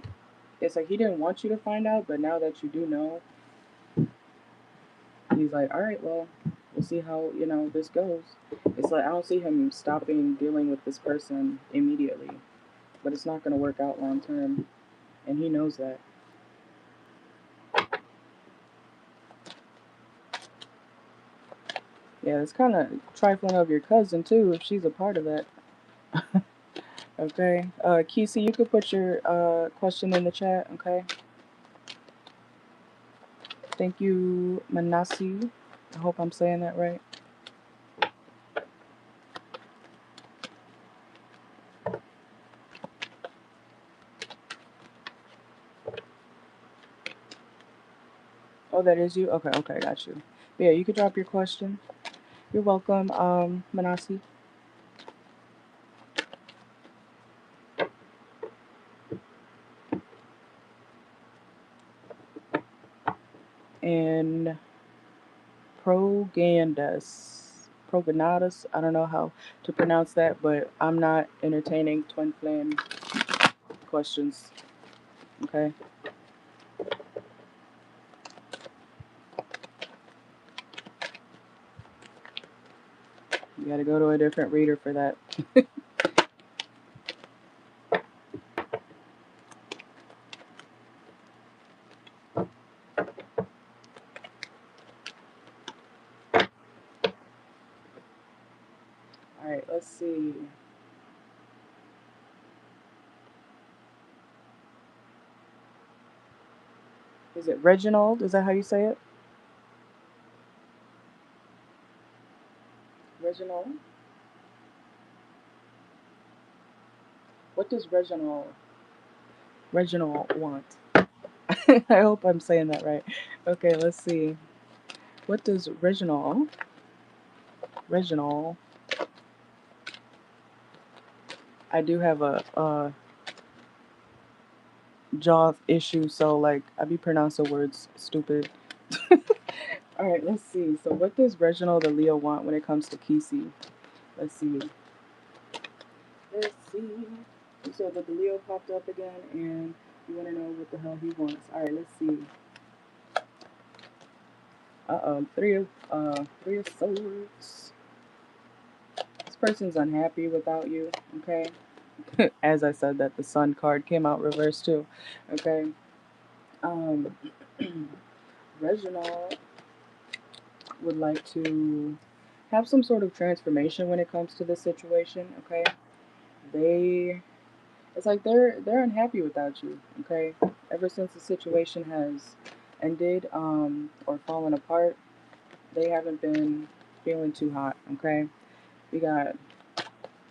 didn't want you to find out, but now that you do know, he's like, all right, well, we'll see how this goes. It's like I don't see him stopping dealing with this person immediately, but it's not going to work out long term, and he knows that. Yeah, it's kind of trifling of your cousin too if she's a part of that. Okay, Kesey, you could put your question in the chat. Okay, thank you, Manasi. I hope I'm saying that right. Oh, that is you? Okay, okay, got you. But yeah, you could drop your question. You're welcome, Manasi. And Proganatus. I don't know how to pronounce that, but I'm not entertaining twin flame questions. Okay? You gotta go to a different reader for that. Alright, let's see. Is it Reginald? Is that how you say it? Reginald? What does Reginald want? I hope I'm saying that right. Okay, let's see. What does Reginald? I do have a jaw issue, so like I be pronouncing words stupid. All right, let's see. So, what does Reginald the Leo want when it comes to Kesey? Let's see. Let's see. You said that the Leo popped up again, and you want to know what the hell he wants. All right, let's see. Three of Swords. This person's unhappy without you. Okay. As I said, that the Sun card came out reversed too. Okay. Um, Reginald would like to have some sort of transformation when it comes to this situation. Okay. They It's like they're unhappy without you, okay? Ever since the situation has ended or fallen apart, they haven't been feeling too hot, okay? We got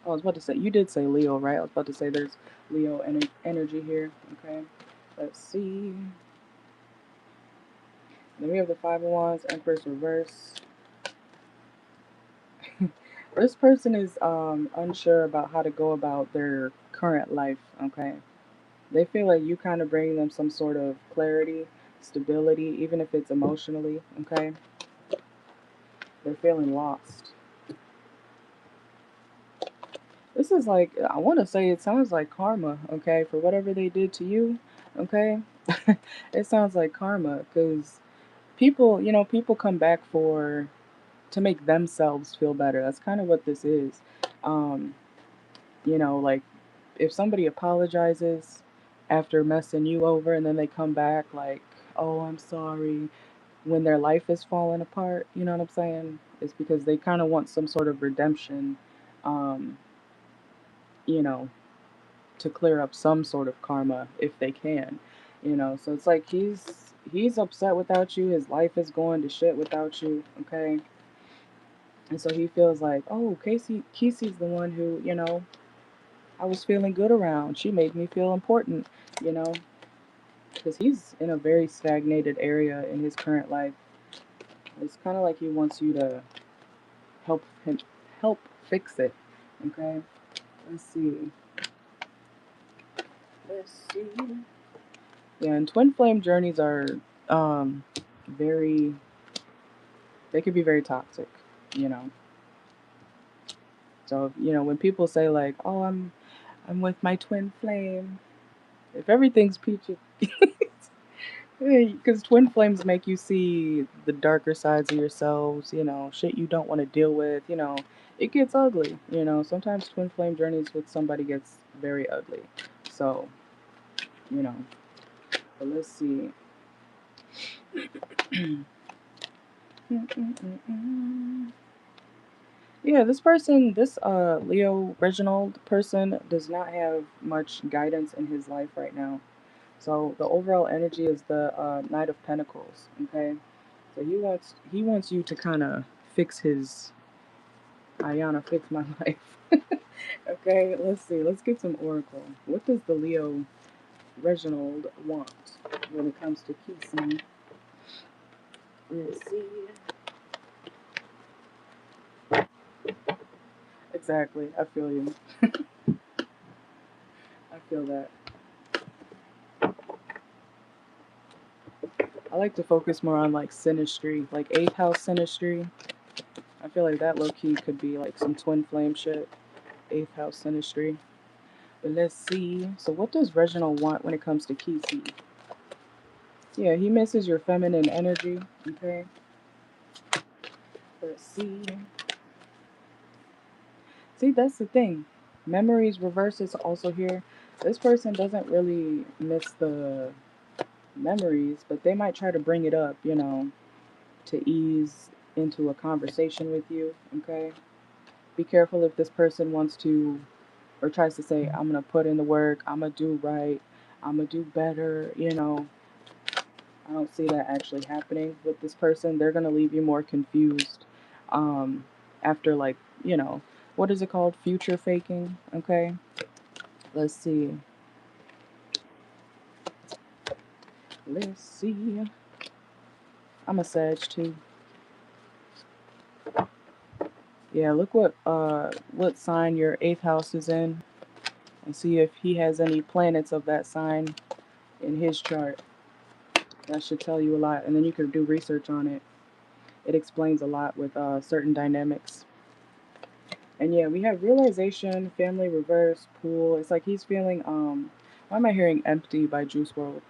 I was about to say, you did say Leo, right? I was about to say there's Leo energy here, okay? Let's see. Then we have the Five of Wands, Empress reverse. This person is unsure about how to go about their current life, okay? They feel like you kind of bring them some sort of clarity, stability, even if it's emotionally, okay? They're feeling lost. This is like, I want to say it sounds like karma, okay, for whatever they did to you, okay? It sounds like karma because people, people come back to make themselves feel better. That's kind of what this is. Um, like if somebody apologizes after messing you over and then they come back like, oh, I'm sorry, when their life is falling apart, you know what I'm saying? It's because they kind of want some sort of redemption, um, you know, to clear up some sort of karma if they can, So it's like he's upset without you. His life is going to shit without you, okay? And so he feels like, oh, Casey's the one who, I was feeling good around. She made me feel important, you know, because he's in a very stagnated area in his current life. It's kind of like he wants you to help him help fix it. Okay, let's see. Let's see. Yeah, and twin flame journeys are um very they can be very toxic, you know. So, when people say like, "Oh, I'm with my twin flame." If everything's peachy, because twin flames make you see the darker sides of yourselves, shit you don't want to deal with, it gets ugly, Sometimes twin flame journeys with somebody gets very ugly. So, you know, but let's see. Yeah, this Leo Reginald person does not have much guidance in his life right now. So the overall energy is the Knight of Pentacles. Okay, so he wants you to kind of fix his Ayana, fix my life. Okay, let's see. Let's get some oracle. What does the Leo Reginald want when it comes to kissing? Let's see. Exactly. I feel you. I feel that. I like to focus more on like synastry, like eighth house synastry. I feel like that low key could be like some twin flame shit. Eighth house synastry. But let's see. So what does Reginald want when it comes to Kisi? Yeah, he misses your feminine energy. Okay. Let's see. See, that's the thing. Memories reverse is also here. This person doesn't really miss the memories, but they might try to bring it up, to ease into a conversation with you. Okay. Be careful if this person wants to or tries to say, I'm gonna put in the work, I'm gonna do right, I'm gonna do better, I don't see that actually happening with this person. They're gonna leave you more confused. Um, after like, what is it called? Future faking. Okay. Let's see. Let's see. I'm a Sag too. Yeah, look what sign your eighth house is in and see if he has any planets of that sign in his chart. That should tell you a lot, and then you can do research on it. It explains a lot with certain dynamics. And yeah, we have realization, family reverse, pool. It's like he's feeling why am I hearing empty by Juice World?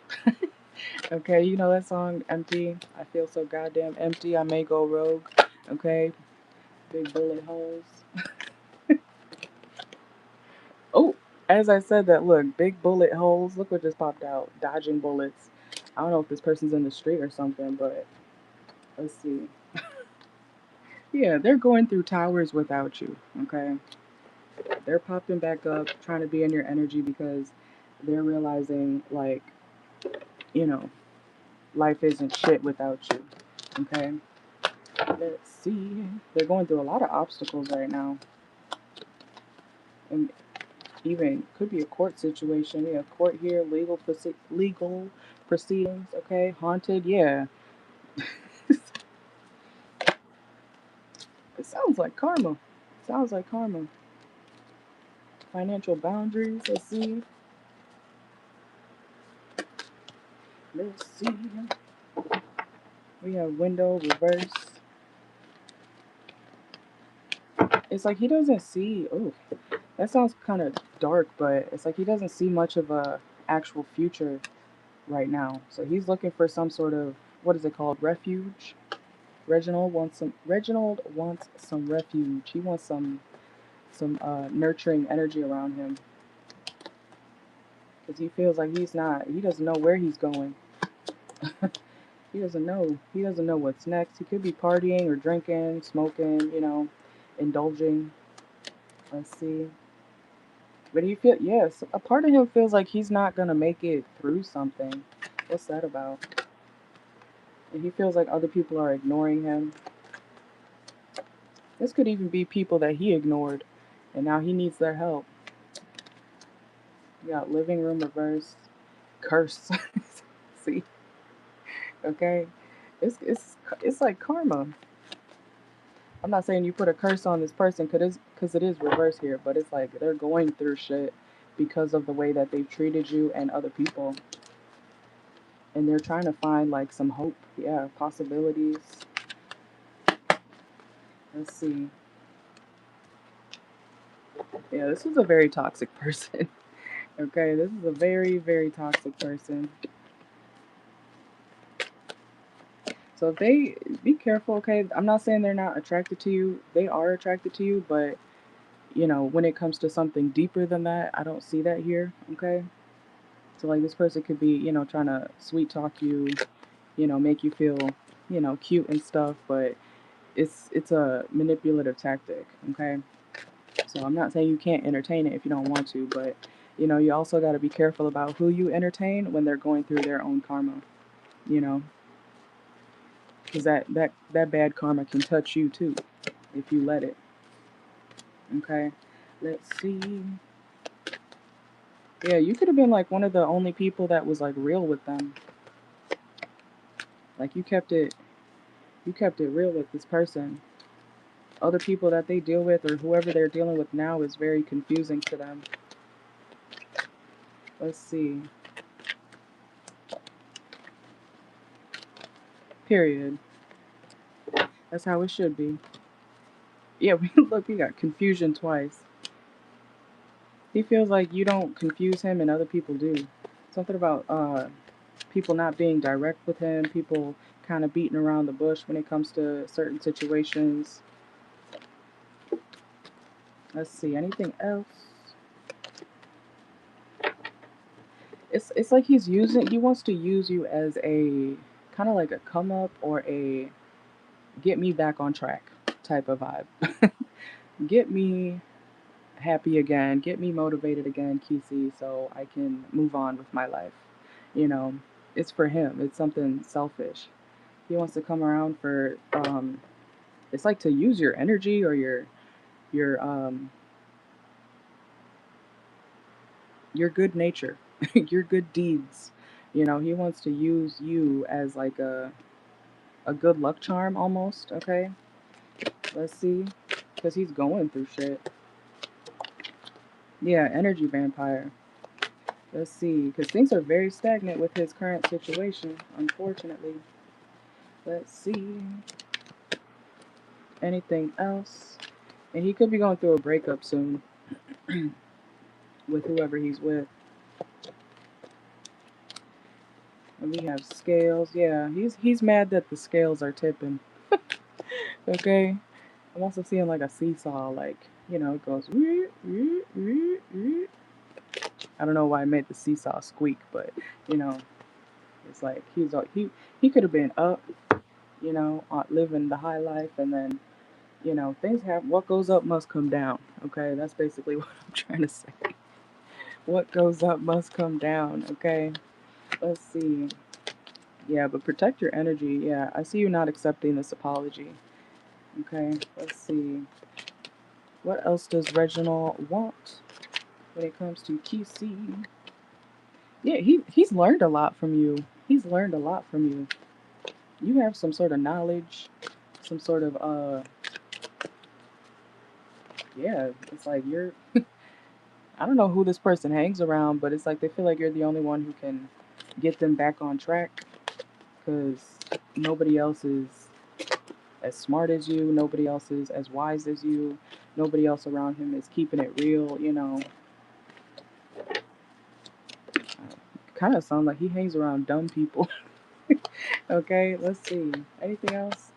Okay, you know that song, Empty? I feel so goddamn empty, I may go rogue. Okay. Big bullet holes. Oh, as I said that, look, big bullet holes. Look what just popped out. Dodging bullets. I don't know if this person's in the street or something, but let's see. Yeah, they're going through towers without you, okay? They're popping back up, trying to be in your energy because they're realizing, like, you know, life isn't shit without you, okay? Let's see. They're going through a lot of obstacles right now. And even could be a court situation. Yeah, court here, legal proceedings, okay? Haunted, yeah. It sounds like karma. Sounds like karma. Financial boundaries. Let's see. Let's see. We have window reverse. It's like he doesn't see. Oh, that sounds kind of dark, but it's like he doesn't see much of a actual future right now. So he's looking for some sort of, what is it called? Refuge. Reginald wants some refuge. He wants some nurturing energy around him, because he feels like he doesn't know where he's going. He doesn't know what's next. He could be partying or drinking, smoking, indulging. Let's see. But yes, a part of him feels like he's not gonna make it through something. What's that about? And he feels like other people are ignoring him. This could even be people that he ignored, and now he needs their help. You got living room reverse, curse. See, okay, it's like karma. I'm not saying you put a curse on this person because it is reverse here, but it's like they're going through shit because of the way that they've treated you and other people, and they're trying to find like some hope. Yeah, possibilities. Let's see. Yeah, this is a very toxic person. Okay, this is a very, very toxic person. So if they, be careful, okay? I'm not saying they're not attracted to you. They are attracted to you, but when it comes to something deeper than that, I don't see that here, okay? So like this person could be, trying to sweet talk you, make you feel, cute and stuff, but it's a manipulative tactic, okay? So I'm not saying you can't entertain it if you don't want to, but you also got to be careful about who you entertain when they're going through their own karma, you know, because that bad karma can touch you too if you let it. Okay, let's see. Yeah, you could have been like one of the only people that was like real with them. Like you kept it real with this person. Other people that they deal with or whoever they're dealing with now is very confusing to them. Let's see. Period. That's how it should be. Yeah, we got confusion twice. He feels like you don't confuse him and other people do. Something about people not being direct with him, people kind of beating around the bush when it comes to certain situations. Let's see, anything else? It's like he wants to use you as a kind of like a come up or a get me back on track type of vibe. Get me happy again, get me motivated again, Kisi, so I can move on with my life. You know, it's for him. It's something selfish. He wants to come around for it's like to use your energy or your your good nature, your good deeds. He wants to use you as like a good luck charm almost, okay? Let's see. Cuz he's going through shit. Yeah, energy vampire. Let's see, because things are very stagnant with his current situation, unfortunately. Let's see. Anything else? And he could be going through a breakup soon with whoever he's with. And we have scales. Yeah, he's mad that the scales are tipping. Okay. I'm also seeing like a seesaw, like, it goes. I don't know why I made the seesaw squeak, but you know, it's like he could have been up, living the high life, and then things have what goes up must come down. Okay, that's basically what I'm trying to say. What goes up must come down. Okay, let's see. Yeah, but protect your energy. Yeah, I see you not accepting this apology. Okay, let's see. What else does Reginald want when it comes to Kisi? Yeah, he's learned a lot from you. He's learned a lot from you. You have some sort of knowledge, some sort of Yeah, it's like you're, I don't know who this person hangs around, but it's like they feel like you're the only one who can get them back on track because nobody else is as smart as you, nobody else is as wise as you, nobody else around him is keeping it real, you know. Kind of sound like he hangs around dumb people. Okay, let's see. Anything else?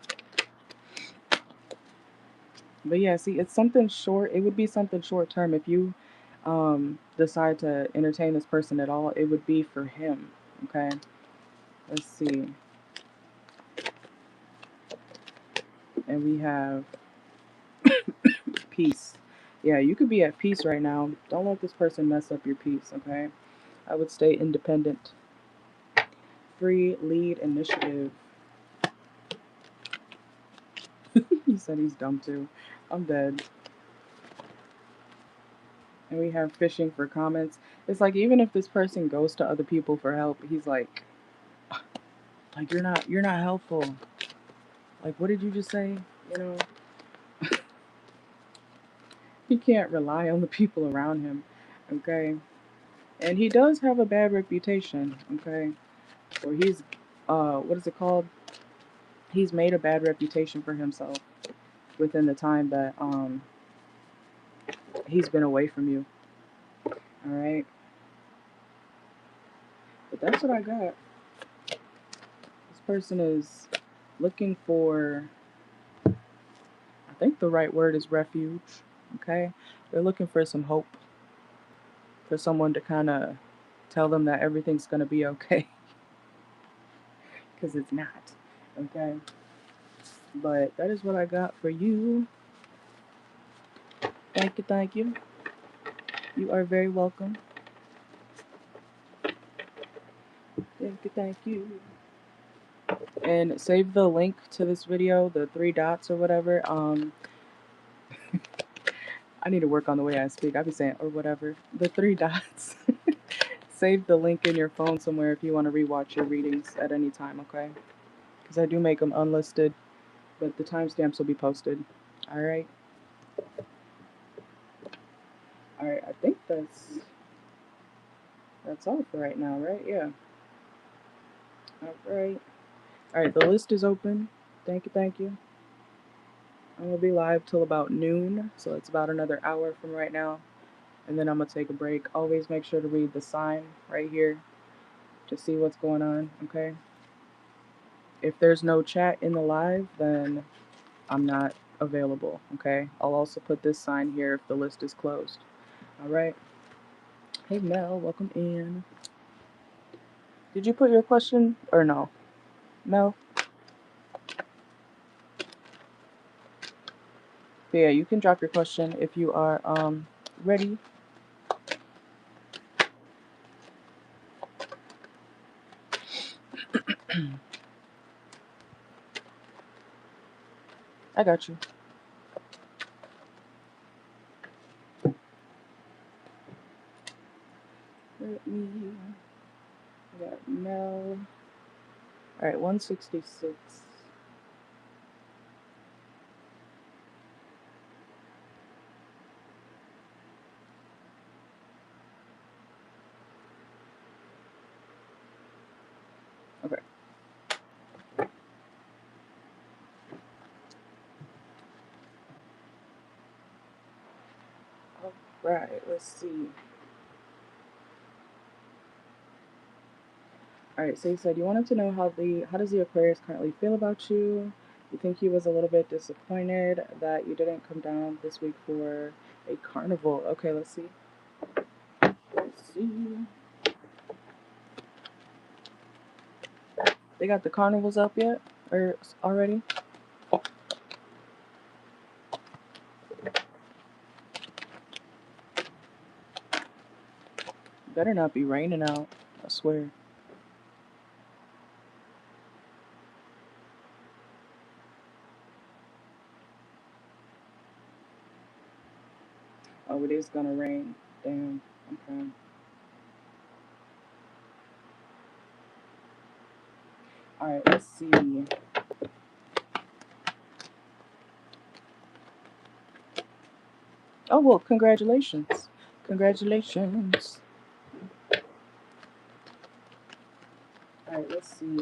But yeah, see, it's something short. It would be something short term if you decide to entertain this person at all. It would be for him. Okay, let's see. And we have peace. Yeah, you could be at peace right now. Don't let this person mess up your peace. Okay, I would stay independent. Free lead initiative. He said he's dumb too. I'm dead. And we have fishing for comments. It's like even if this person goes to other people for help, he's like you're not helpful. Like what did you just say? You know, he can't rely on the people around him. Okay, and he does have a bad reputation. Okay, or he's what is it called? He's made a bad reputation for himself within the time that he's been away from you. All right, but that's what I got. This person is looking for, I think the right word is refuge. Okay, they're looking for some hope, for someone to kind of tell them that everything's gonna be okay, because it's not. Okay, but that is what I got for you. Thank you, thank you. You are very welcome. Thank you, thank you. And save the link to this video, the three dots or whatever. I need to work on the way I speak. I be saying or whatever. The three dots. Save the link in your phone somewhere if you want to rewatch your readings at any time, okay? Because I do make them unlisted, but the timestamps will be posted. All right. All right. I think that's all for right now, right? Yeah. All right. All right. The list is open. Thank you. Thank you. I'm gonna be live till about noon, so it's about another hour from right now, and then I'm gonna take a break. Always make sure to read the sign right here to see what's going on. Okay. If there's no chat in the live, then I'm not available. Okay. I'll also put this sign here if the list is closed. All right. Hey Mel, welcome in. Did you put your question or no? Mel? But yeah, you can drop your question if you are ready. I got you. Let me. I got Mel. All right, 166. Okay. All right. Let's see. All right. So you said you wanted to know how does the Aquarius currently feel about you? You think he was a little bit disappointed that you didn't come down this week for a carnival. Okay. Let's see. Let's see. They got the carnivals up yet? Or already? Better not be raining out. I swear. Oh, it is gonna rain. Damn. Okay. Alright, let's see. Oh, well, congratulations. Congratulations. Alright, let's see.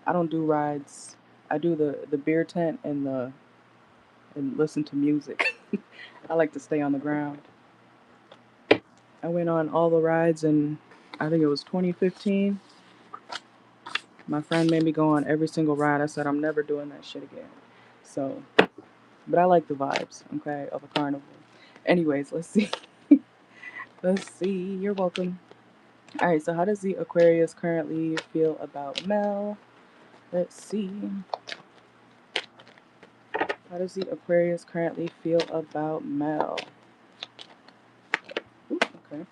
I don't do rides. I do the beer tent and listen to music. I like to stay on the ground. I went on all the rides in, I think it was 2015. My friend made me go on every single ride. I said I'm never doing that shit again. So, but I like the vibes, okay, of a carnival. Anyways, let's see. Let's see. You're welcome. All right. So, how does the Aquarius currently feel about Mel? Let's see. How does the Aquarius currently feel about Mel? Ooh, okay.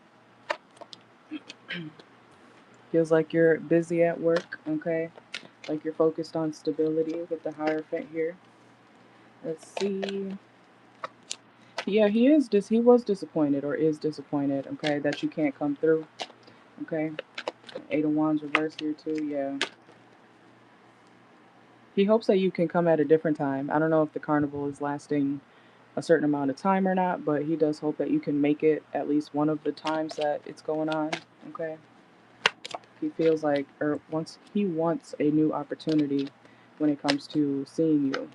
Feels like you're busy at work, okay? Like you're focused on stability with the Hierophant here. Let's see. Yeah, he was disappointed or is disappointed, okay, that you can't come through. Okay. Eight of Wands reversed here too, yeah. He hopes that you can come at a different time. I don't know if the carnival is lasting a certain amount of time or not, but he does hope that you can make it at least one of the times that it's going on. Okay. He feels like, or wants, he wants a new opportunity when it comes to seeing you.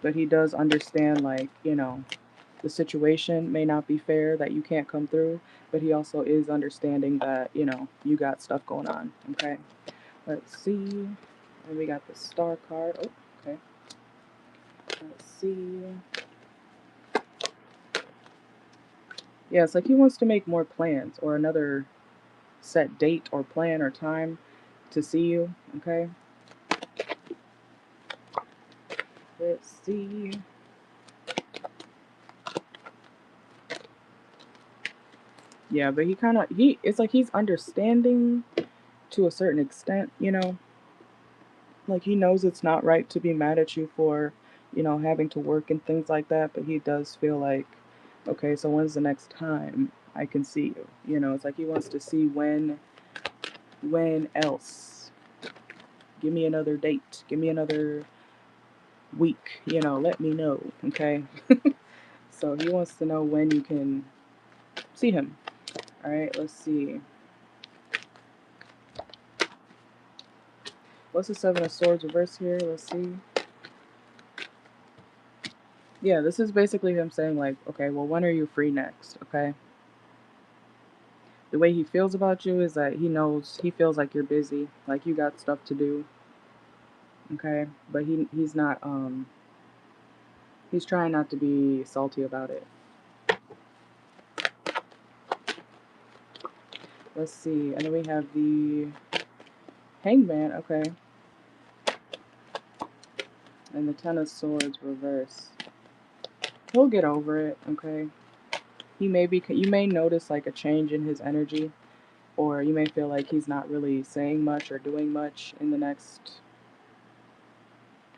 But he does understand, like, the situation may not be fair that you can't come through, but he also is understanding that, you got stuff going on. Okay. Let's see. And we got the star card. Oh, okay. Let's see. Yeah, it's like he wants to make more plans or another set date or plan or time to see you. Okay. Let's see. Yeah, but it's like he's understanding to a certain extent. Like he knows it's not right to be mad at you for, having to work and things like that, but he does feel like, okay, so when's the next time I can see you? It's like he wants to see when else. Give me another date. Give me another week. Let me know, okay? So he wants to know when you can see him. All right, let's see. What's the Seven of Swords reverse here? Let's see. Yeah, this is basically him saying, like, okay, well, when are you free next? Okay. The way he feels about you is that he feels like you're busy, like you got stuff to do. Okay. But he's not, he's trying not to be salty about it. Let's see. And then we have the Hangman. Okay. And the Ten of Swords reverse. He'll get over it. Okay. You may notice like a change in his energy, or you may feel like he's not really saying much or doing much in the next,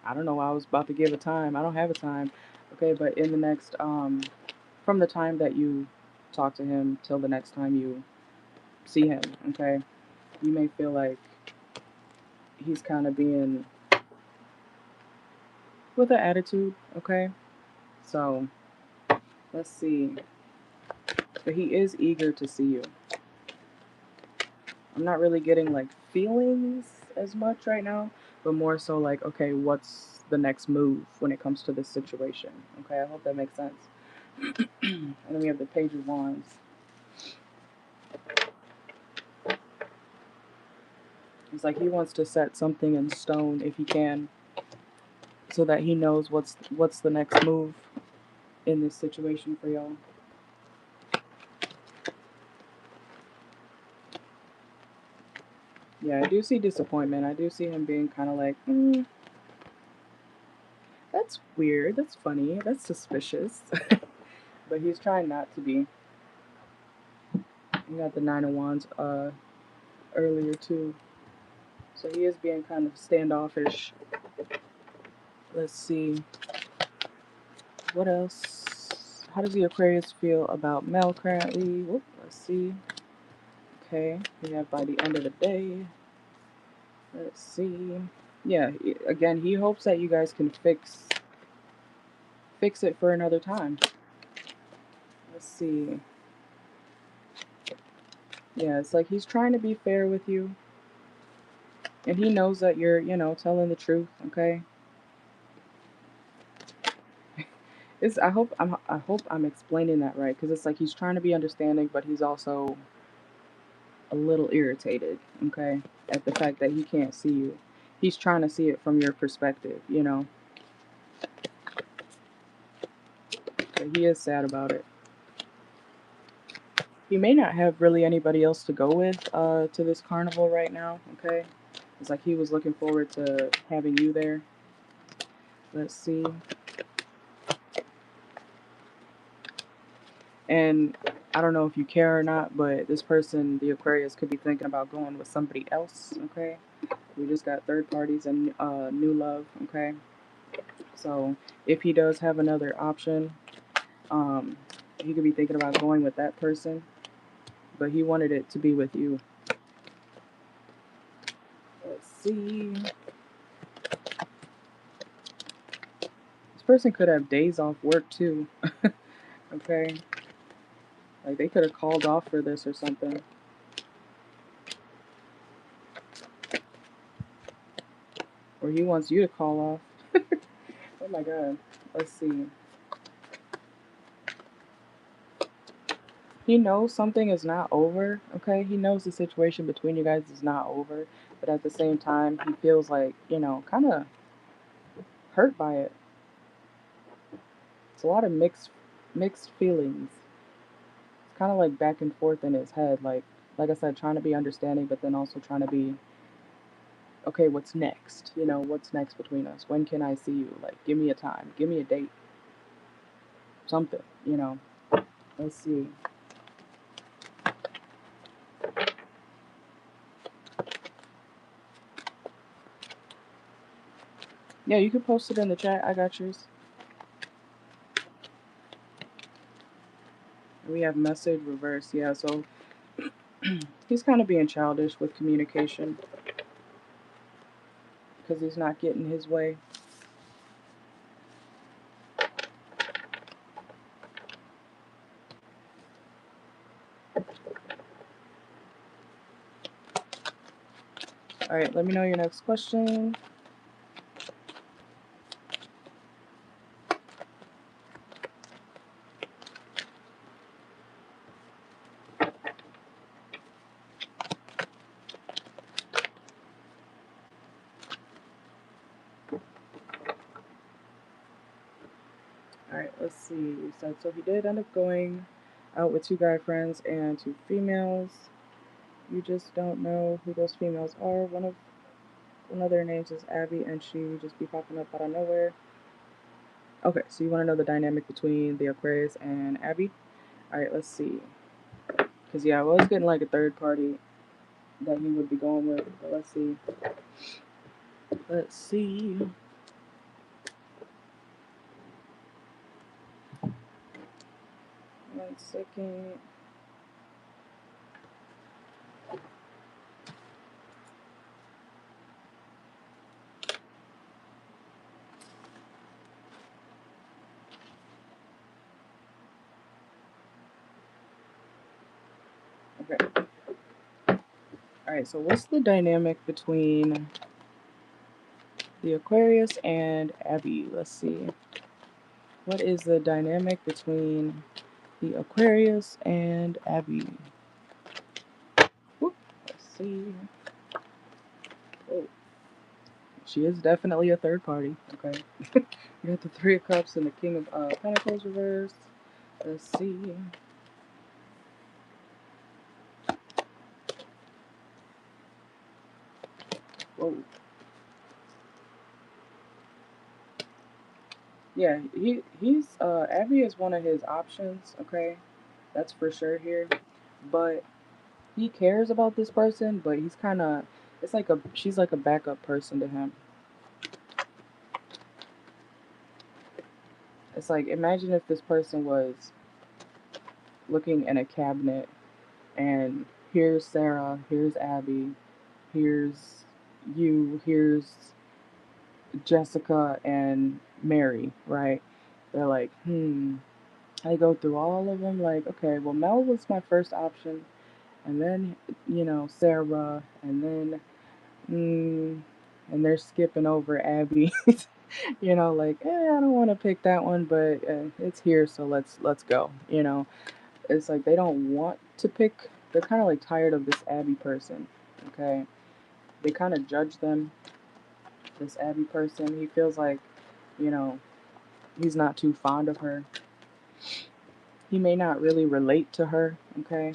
I don't know, I was about to give a time. I don't have a time. Okay, but in the next, from the time that you talk to him till the next time you see him, okay, you may feel like he's kind of being with an attitude, okay? So, let's see. But he is eager to see you. I'm not really getting like feelings as much right now, but more so like, okay, what's the next move when it comes to this situation? Okay, I hope that makes sense. And then we have the Page of Wands. It's like he wants to set something in stone if he can, so that he knows what's the next move in this situation for y'all. Yeah, I do see disappointment. I do see him being kind of like, that's weird, that's funny, that's suspicious. But he's trying not to be. You got the Nine of Wands earlier too. So he is being kind of standoffish. Let's see. What else? How does the Aquarius feel about Mel currently? Whoop, let's see. Okay, we have by the end of the day. Let's see. Yeah, again, he hopes that you guys can fix fix it for another time. Let's see. Yeah, it's like he's trying to be fair with you. And he knows that you're, you know, telling the truth, okay? I hope I'm explaining that right, because it's like he's trying to be understanding, but he's also a little irritated, okay, at the fact that he can't see you. He's trying to see it from your perspective, you know. But he is sad about it. He may not have really anybody else to go with to this carnival right now, okay? It's like he was looking forward to having you there. Let's see. And I don't know if you care or not, but this person, the Aquarius, could be thinking about going with somebody else, okay? We just got third parties and new love, okay? So if he does have another option, he could be thinking about going with that person, but he wanted it to be with you. Let's see. This person could have days off work too. Okay? Like they could have called off for this or something. Or he wants you to call off. Oh my god. Let's see. He knows something is not over, okay? He knows the situation between you guys is not over, but at the same time, he feels like, you know, kind of hurt by it. It's a lot of mixed feelings. It's kind of like back and forth in his head, like I said, trying to be understanding, but then also trying to be, okay, what's next? You know, what's next between us? When can I see you? Like, give me a time, give me a date, something, you know. Let's see. Yeah, you can post it in the chat. I got yours. We have message reverse. Yeah, so he's kind of being childish with communication because he's not getting his way. All right, let me know your next question. Alright, let's see. You said so he did end up going out with 2 guy friends and 2 females. You just don't know who those females are. One of their names is Abby, and she just be popping up out of nowhere. Okay, so you want to know the dynamic between the Aquarius and Abby? Alright, let's see. Because, yeah, I was getting like a third party that he would be going with, but let's see. Let's see. One second. Okay. Alright, so what's the dynamic between the Aquarius and Abby? Let's see. What is the dynamic between the Aquarius and Abby? Whoop. Let's see. Oh, she is definitely a third party. Okay. You got the Three of Cups and the King of Pentacles reversed. Let's see. Whoa. Yeah, he's Abby is one of his options, okay? That's for sure here. But he cares about this person, but he's kinda she's like a backup person to him. It's like imagine if this person was looking in a cabinet and here's Sarah, here's Abby, here's you, here's Jessica and Mary, right? They're like, I go through all of them, like, okay, well, Mel was my first option, and then, Sarah, and then, and they're skipping over Abby. Like, I don't want to pick that one, but it's here, so let's go. It's like they don't want to pick. They're kind of like tired of this Abby person. Okay, they kind of judge them. This Abby person, he feels like, you know, he's not too fond of her. He may not really relate to her. Okay,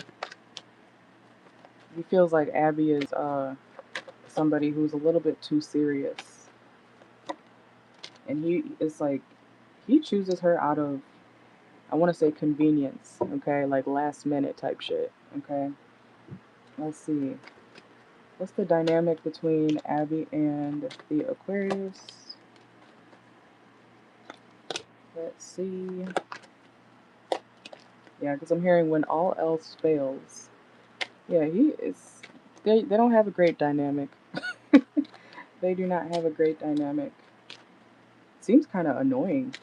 he feels like Abby is somebody who's a little bit too serious, and he is like he chooses her out of, I want to say, convenience. Okay, like last minute type shit. Okay, let's see. What's the dynamic between Abby and the Aquarius? Let's see. Yeah, because I'm hearing when all else fails. Yeah, he is. They don't have a great dynamic. They do not have a great dynamic. Seems kind of annoying.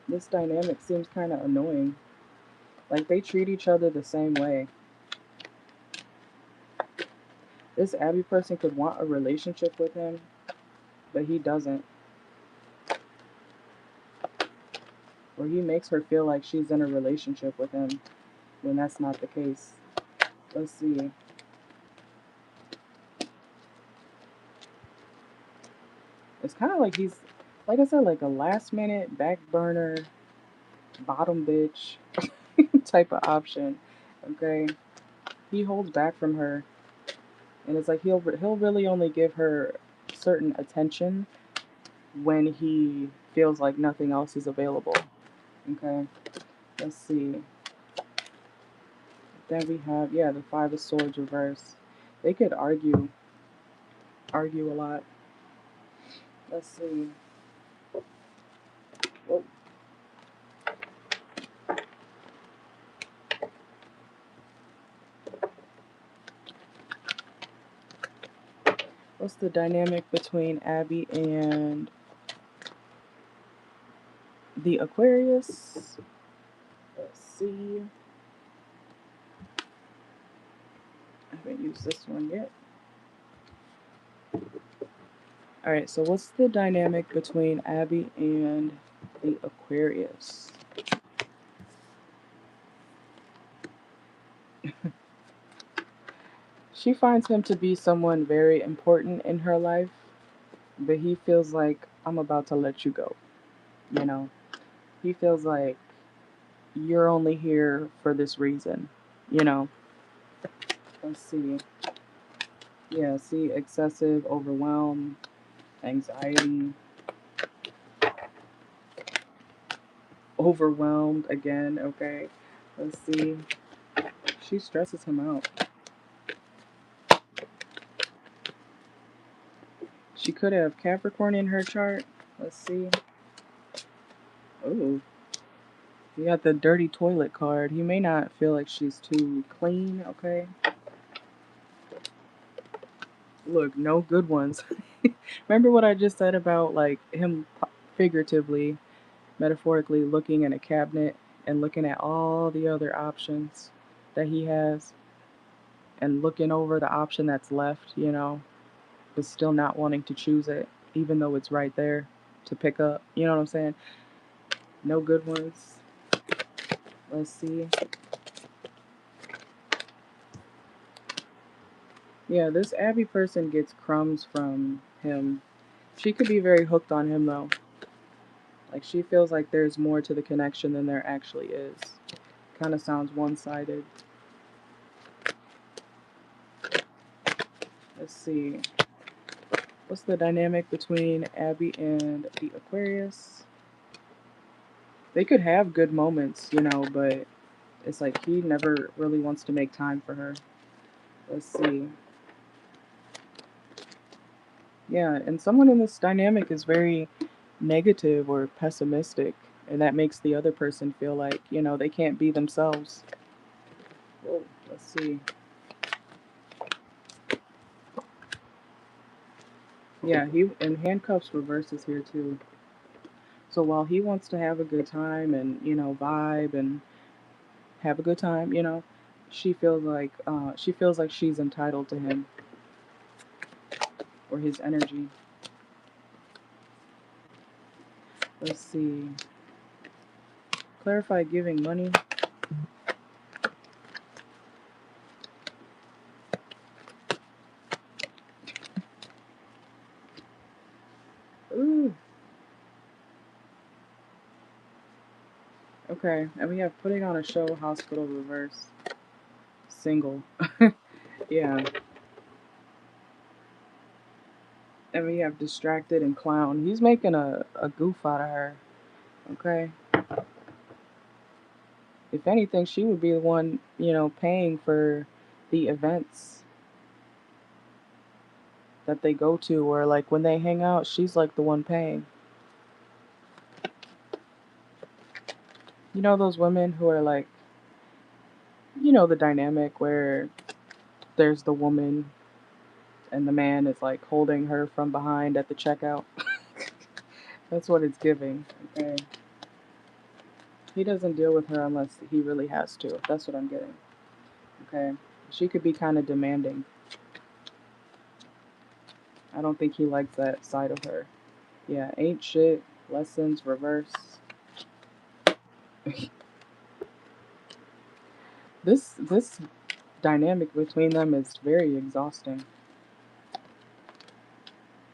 This dynamic seems kind of annoying. Like they treat each other the same way. This Abby person could want a relationship with him, but he doesn't. Or he makes her feel like she's in a relationship with him when that's not the case. Let's see. It's kind of like he's, like I said, like a last minute back burner, bottom bitch type of option. Okay, he holds back from her, and it's like he'll really only give her certain attention when he feels like nothing else is available. Okay, let's see. Then we have, yeah, the Five of Swords reverse. They could argue a lot. Let's see. Whoa. What's the dynamic between Abby and the Aquarius? Let's see. I haven't used this one yet. Alright, so what's the dynamic between Abby and the Aquarius? She finds him to be someone very important in her life, but he feels like, I'm about to let you go. You know? He feels like you're only here for this reason. You know? Let's see. Yeah, see, excessive, overwhelmed, anxiety, overwhelmed again, okay? Let's see. She stresses him out. She could have Capricorn in her chart. Let's see. Oh, you got the dirty toilet card. He may not feel like she's too clean, okay? Look, no good ones. Remember what I just said about like him figuratively, metaphorically looking in a cabinet and looking at all the other options that he has and looking over the option that's left, but still not wanting to choose it, even though it's right there to pick up. You know what I'm saying? No good ones. Let's see. Yeah, this Abby person gets crumbs from him. She could be very hooked on him though. Like she feels like there's more to the connection than there actually is. Kind of sounds one-sided. Let's see. What's the dynamic between Abby and the Aquarius? They could have good moments, but it's like he never really wants to make time for her. Let's see. Yeah, and someone in this dynamic is very negative or pessimistic, and that makes the other person feel like, they can't be themselves. Whoa, let's see. Yeah, he and handcuffs reverses here too. So while he wants to have a good time and, you know, vibe and have a good time, you know, she feels like she's entitled to him or his energy. Let's see. Clarify giving money. Ooh. Okay, and we have putting on a show, hospital reverse, single. Yeah. And we have distracted and clown. He's making a goof out of her. Okay. If anything, she would be the one, you know, paying for the events that they go to, or like when they hang out, she's like the one paying. You know those women who are like, you know, the dynamic where there's the woman and the man is like holding her from behind at the checkout. That's what it's giving. Okay. He doesn't deal with her unless he really has to. That's what I'm getting. Okay. She could be kind of demanding. I don't think he likes that side of her. Yeah, ain't shit. Lessons reverse. This dynamic between them is very exhausting.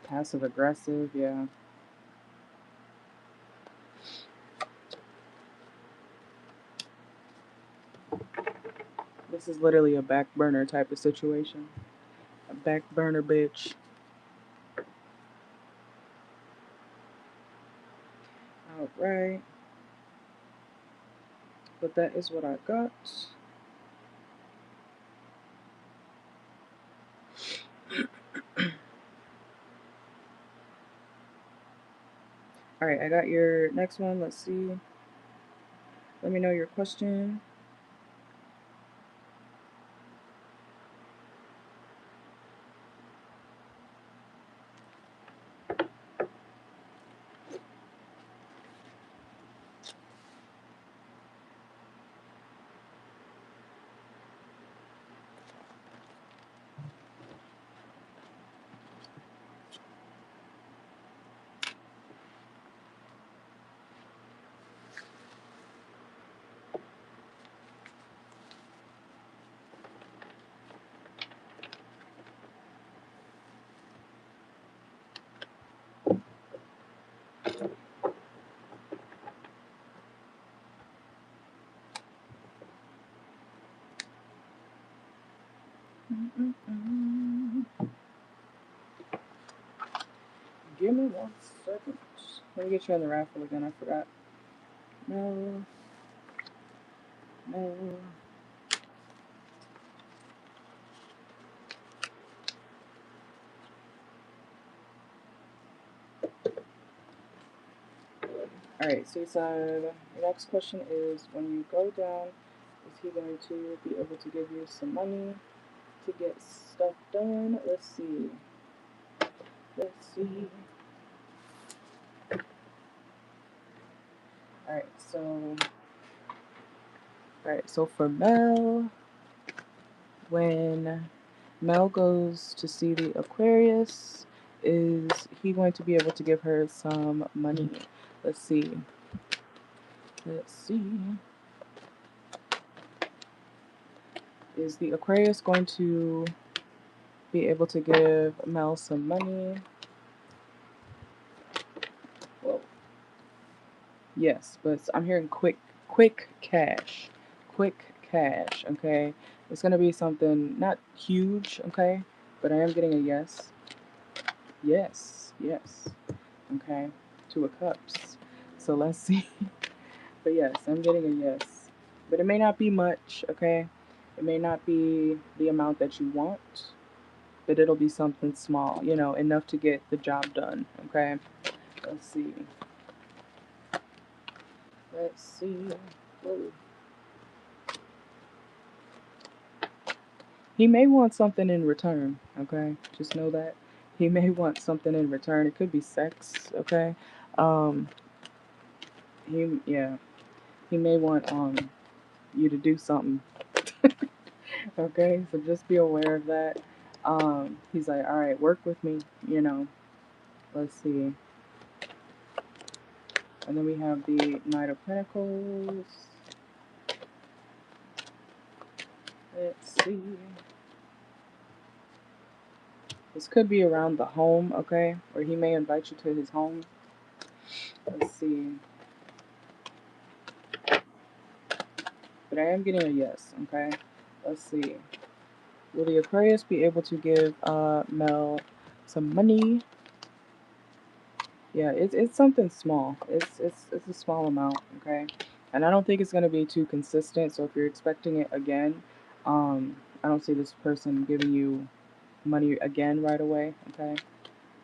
Passive aggressive, yeah. This is literally a back burner type of situation. A back burner bitch. Alright. But that is what I got. Alright, I got your next one. Let's see. Let me know your question. Give me 1 second. Let me get you on the raffle again. I forgot. No. No. Alright, Seaside. The next question is, when you go down, is he going to be able to give you some money to get stuff done? Let's see. Let's see. Alright, so for Mel, when Mel goes to see the Aquarius, is he going to be able to give her some money? Let's see. Let's see. Is the Aquarius going to be able to give Mel some money? Well, yes, but I'm hearing quick cash. Quick cash, okay? It's gonna be something not huge, okay? But I am getting a yes. Yes, yes. Okay. Two of Cups. So let's see. But yes, I'm getting a yes. But it may not be much, okay? It may not be the amount that you want, but it'll be something small, you know, enough to get the job done, okay? Let's see. Let's see. Whoa. He may want something in return, okay? Just know that. He may want something in return. It could be sex, okay? Um, Yeah, he may want you to do something. Okay, so just be aware of that. He's like, all right, work with me, you know. Let's see. And then we have the Knight of Pentacles. Let's see. This could be around the home, okay? Or he may invite you to his home. Let's see. But I am getting a yes, okay? Let's see. Will the Aquarius be able to give Mel some money? Yeah, it's something small. It's a small amount, okay? And I don't think it's gonna be too consistent. So if you're expecting it again, I don't see this person giving you money again right away, okay?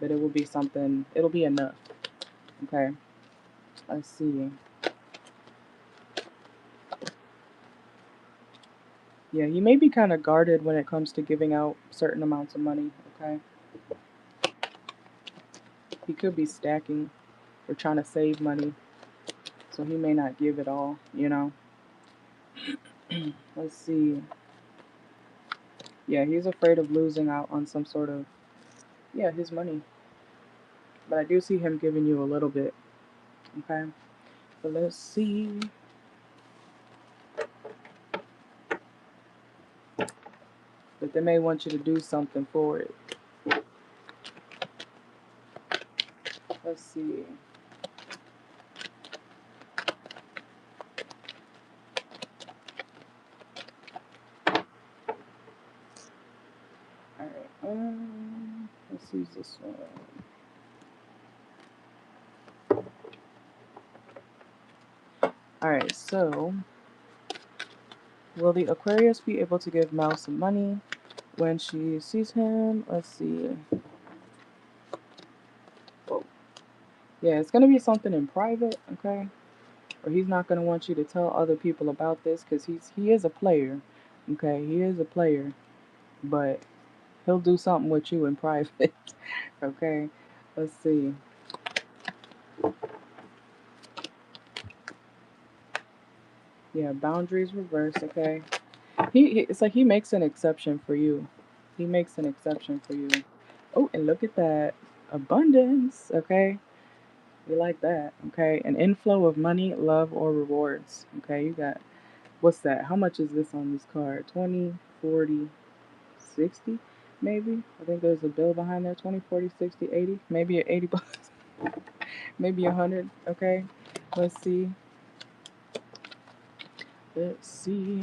But it will be something. It'll be enough, okay? Let's see. Yeah, you may be kind of guarded when it comes to giving out certain amounts of money, okay? He could be stacking or trying to save money, so he may not give it all, you know? Let's see. Yeah, he's afraid of losing out on some sort of, yeah, his money. But I do see him giving you a little bit, okay? But let's see. But they may want you to do something for it. Let's see. Alright, let's use this one. Alright, so will the Aquarius be able to give Mel some money when she sees him? Let's see. Whoa. Yeah, it's going to be something in private, okay? Or he's not going to want you to tell other people about this because he is a player, okay? He is a player, but he'll do something with you in private, okay? Let's see. Yeah, boundaries reverse, okay? It's like he makes an exception for you. He makes an exception for you. Oh, and look at that. Abundance, okay? We like that, okay? An inflow of money, love, or rewards, okay? You got, what's that? How much is this on this card? 20, 40, 60, maybe? I think there's a bill behind there. 20, 40, 60, 80. Maybe at 80 bucks. Maybe 100, okay? Let's see. Let's see.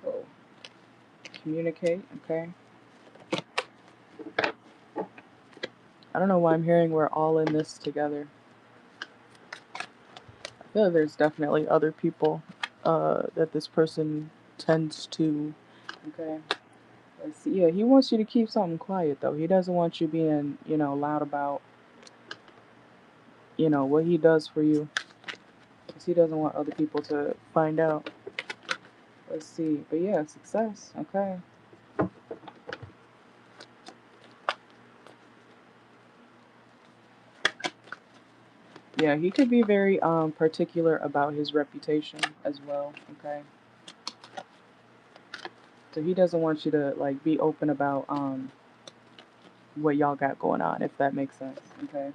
Oh, communicate, okay? I don't know why I'm hearing we're all in this together. I feel like there's definitely other people that this person tends to. Okay. Let's see. Yeah, he wants you to keep something quiet though. He doesn't want you being, loud about, what he does for you. Because he doesn't want other people to find out. Let's see. But yeah, success. Okay. Yeah, he could be very particular about his reputation as well. Okay. So he doesn't want you to like be open about what y'all got going on, if that makes sense. Okay.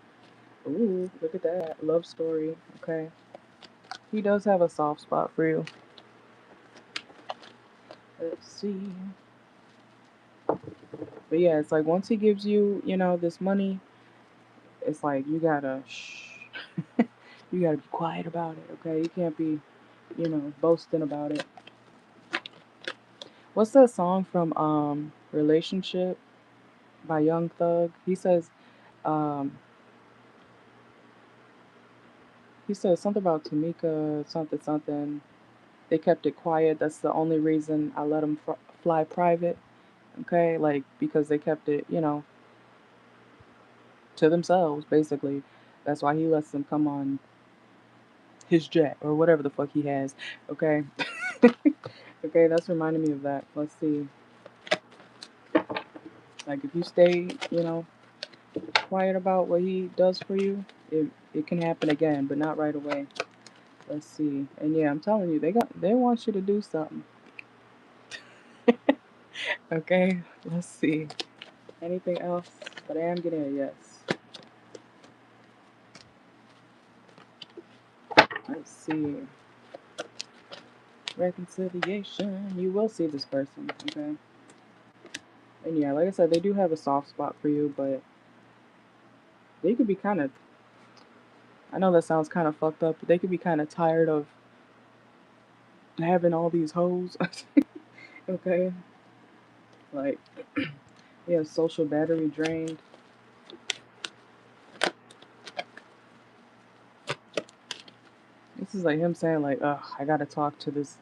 Ooh, look at that. Love story. Okay. He does have a soft spot for you. Let's see. But yeah, it's like once he gives you, this money, it's like you gotta shh. You gotta be quiet about it, okay? You can't be, boasting about it. What's that song from Relationship by Young Thug? Um he says something about Tamika, something something. They kept it quiet. That's the only reason I let them fly private. Okay, like because they kept it, to themselves, basically. That's why he lets them come on his jet or whatever the fuck he has. Okay. Okay, that's reminding me of that. Let's see. Like if you stay, quiet about what he does for you, It can happen again, but not right away. Let's see. And yeah, I'm telling you, they want you to do something. Okay, let's see. Anything else? But I am getting a yes. Let's see. Reconciliation. You will see this person, okay? And yeah, like I said, they do have a soft spot for you, but they could be kind of, I know that sounds kind of fucked up, but they could be kind of tired of having all these hoes, okay? Like, yeah, social battery drained. This is like him saying like, ugh, I gotta talk to this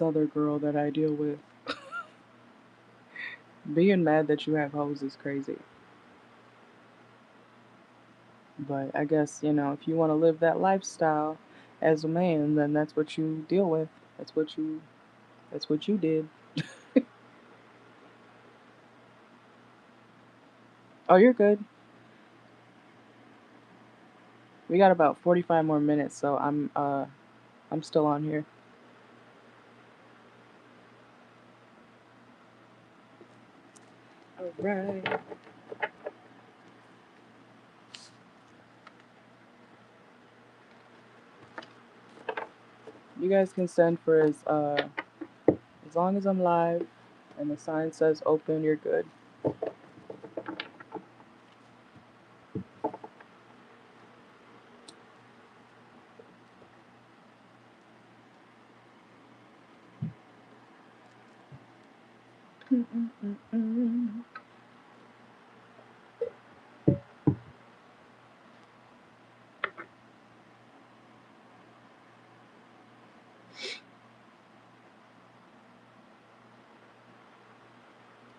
other girl that I deal with. Being mad that you have hoes is crazy. But I guess, if you want to live that lifestyle as a man, then that's what you deal with. That's what you did. Oh, you're good. We got about 45 more minutes, so I'm still on here. All right. You guys can send for as long as I'm live and the sign says open, you're good.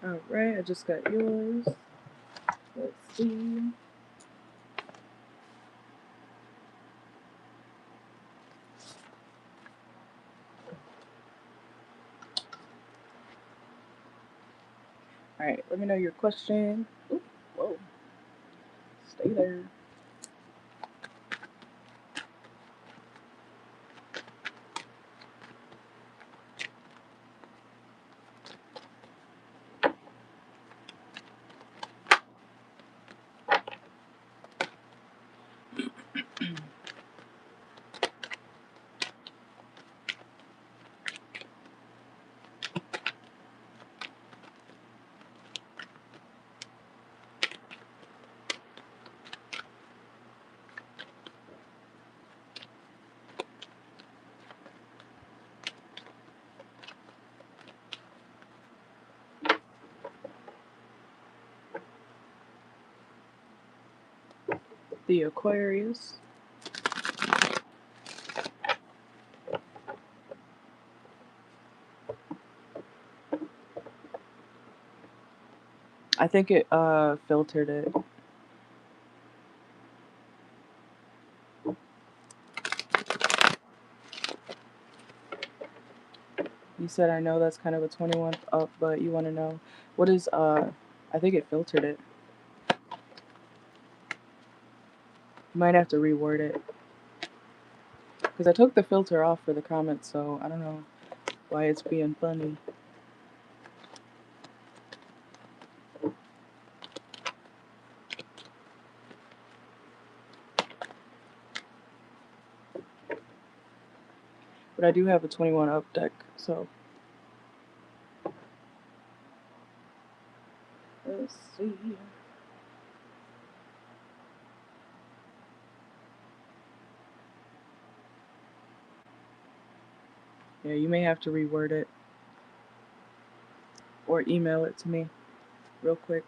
All right, I just got yours. Let's see. All right, let me know your question. Ooh, whoa, stay there. The Aquarius. I think it filtered it. You said I know that's kind of a 21 up, but you want to know what is I think it filtered it. You might have to reword it because I took the filter off for the comments, so I don't know why it's being funny. But I do have a 21 up deck, so let's see. Yeah, you may have to reword it or email it to me real quick.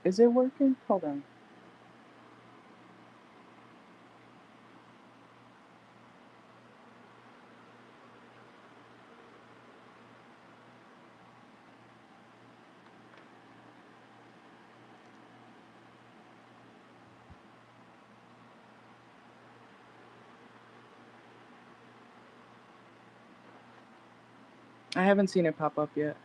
Is it working? Hold on. I haven't seen it pop up yet.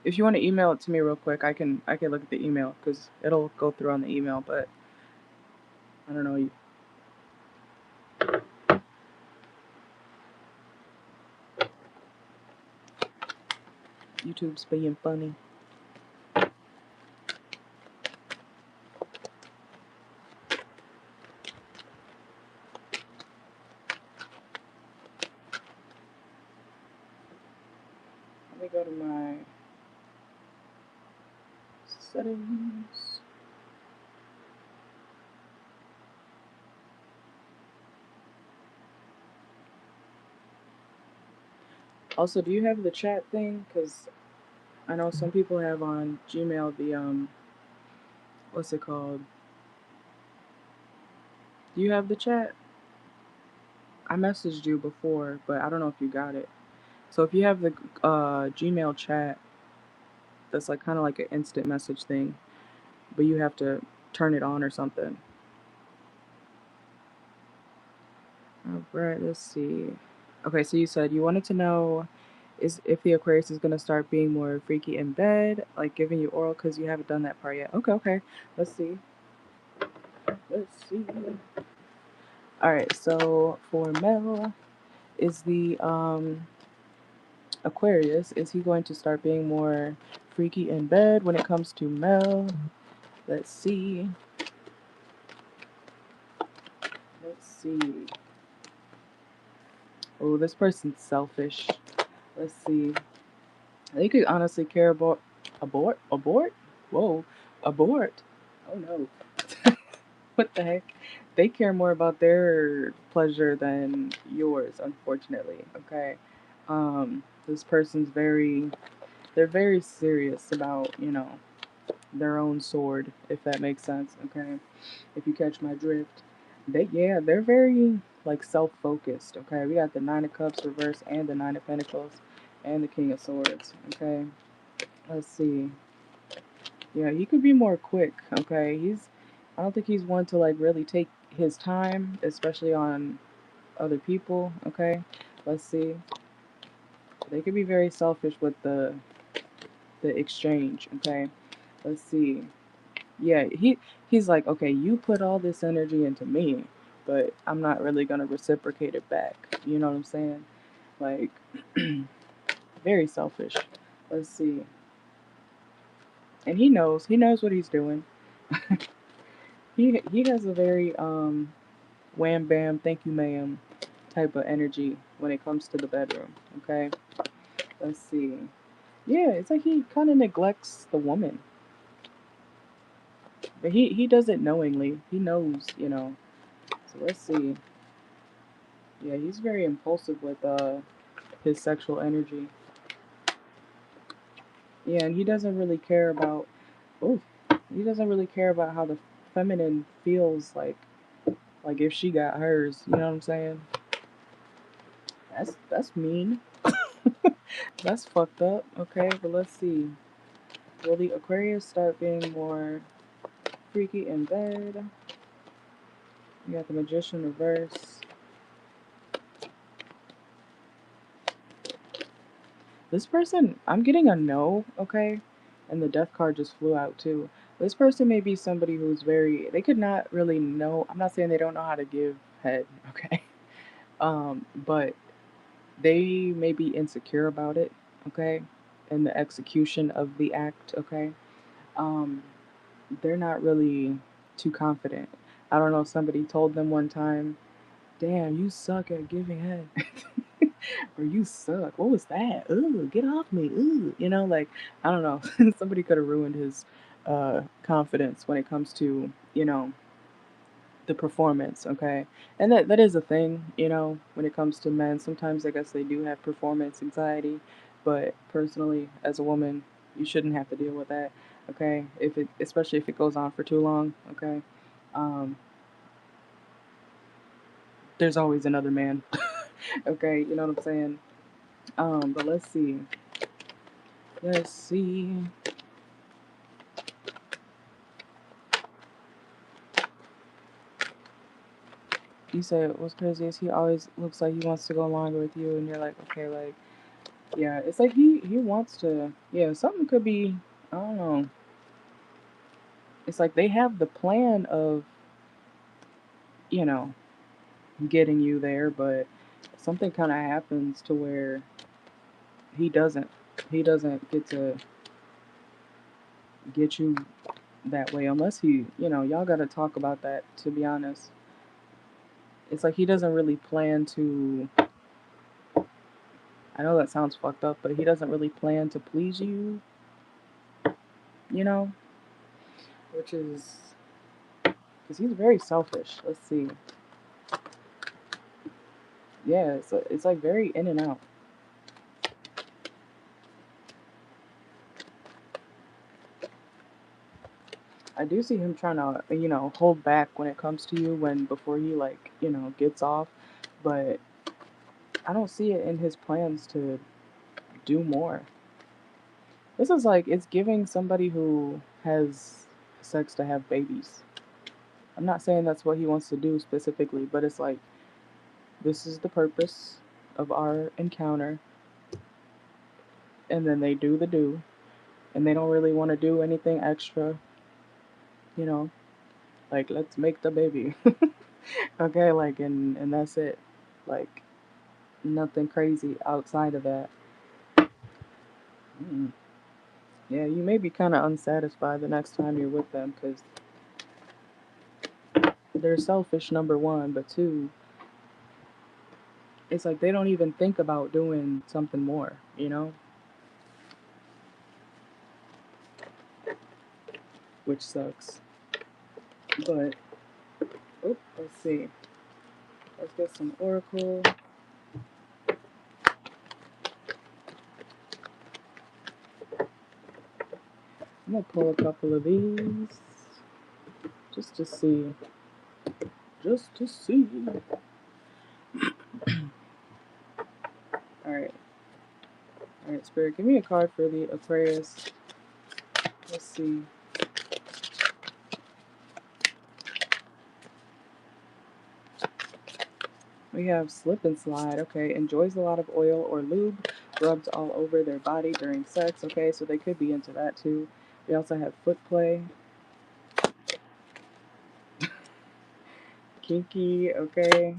If you want to email it to me real quick, I can look at the email because it'll go through on the email. But I don't know. YouTube's being funny. Let me go to my settings. Also, do you have the chat thing? Because I know some people have on Gmail the what's it called? Do you have the chat? I messaged you before, but I don't know if you got it. So if you have the Gmail chat, that's like kind of like an instant message thing, but you have to turn it on or something. All right, let's see. Okay, so you said you wanted to know is if the Aquarius is gonna start being more freaky in bed, like giving you oral, because you haven't done that part yet. Okay, okay. Let's see. Let's see. All right, so for Mel, is the Aquarius, is he going to start being more freaky in bed when it comes to Mel? Let's see. Let's see. Oh, this person's selfish. Let's see. They could honestly care about abort. Whoa, abort. Oh no. What the heck? They care more about their pleasure than yours, unfortunately. Okay. This person's they're very serious about, their own sword, if that makes sense, okay? If you catch my drift. They're very like self-focused, okay? We got the Nine of Cups reverse and the Nine of Pentacles and the King of Swords, okay? Let's see. Yeah, he could be more quick, okay? I don't think he's one to like really take his time, especially on other people, okay? Let's see. They could be very selfish with the exchange, okay? Let's see. Yeah, he's like, okay, you put all this energy into me, but I'm not really gonna reciprocate it back. You know what I'm saying? Like, very selfish. Let's see. And he knows what he's doing. He has a very wham bam, thank you ma'am type of energy when it comes to the bedroom. Okay, let's see. Yeah, it's like he kind of neglects the woman, but he does it knowingly. He knows. So let's see. Yeah, he's very impulsive with his sexual energy. Yeah, and he doesn't really care about. Oh, he doesn't really care about how the feminine feels like if she got hers. You know what I'm saying? That's mean. That's fucked up. Okay, but let's see. Will the Aquarius start being more freaky in bed? You got the Magician reverse. This person, I'm getting a no, okay? And the death card just flew out too. This person may be somebody who's they could not really know, I'm not saying they don't know how to give head, okay? But they may be insecure about it, okay? And the execution of the act, okay? Um, they're not really too confident. I don't know, somebody told them one time, damn, you suck at giving head. Or you suck. What was that? Ooh, get off me. Ooh. Like, I don't know. Somebody could have ruined his confidence when it comes to, the performance, okay? And that is a thing, you know, when it comes to men. Sometimes I guess they do have performance anxiety, but personally, as a woman, you shouldn't have to deal with that, okay? If it, especially if it goes on for too long, okay? Um, there's always another man, okay? You know what I'm saying? But let's see. Let's see. You said what's crazy is he always looks like he wants to go longer with you, and you're like, okay, like, yeah, it's like he wants to. Yeah, something could be. I don't know. It's like they have the plan of, you know, getting you there, but something kind of happens to where he doesn't. He doesn't get to get you that way unless he, you know, y'all got to talk about that. To be honest, it's like he doesn't really plan to. I know that sounds fucked up, but he doesn't really plan to please you. You know, which is because he's very selfish. Let's see. Yeah, it's like very in and out. I do see him trying to, you know, hold back when it comes to you when before he like, you know, gets off, but I don't see it in his plans to do more. This is like it's giving somebody who has sex to have babies. I'm not saying that's what he wants to do specifically, but it's like this is the purpose of our encounter, and then they do, and they don't really want to do anything extra, you know, like let's make the baby. Okay, like and that's it. Like nothing crazy outside of that. Mm. Yeah, you may be kind of unsatisfied the next time you're with them because they're selfish, number one, but two, it's like they don't even think about doing something more, you know? Which sucks. But, let's see. Let's get some Oracle. I'm gonna pull a couple of these just to see. Just to see. Alright. Alright, Spirit, give me a card for the Aquarius. Let's see. We have slip and slide. Okay, enjoys a lot of oil or lube, rubs all over their body during sex. Okay, so they could be into that too. We also have foot play. Kinky. Okay.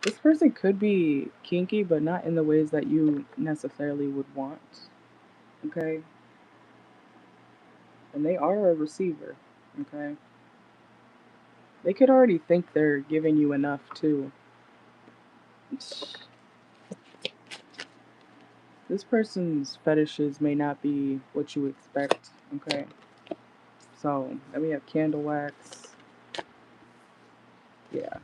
This person could be kinky, but not in the ways that you necessarily would want. Okay. And they are a receiver. Okay. They could already think they're giving you enough too. This person's fetishes may not be what you expect. Okay. So then we have candle wax. Yeah.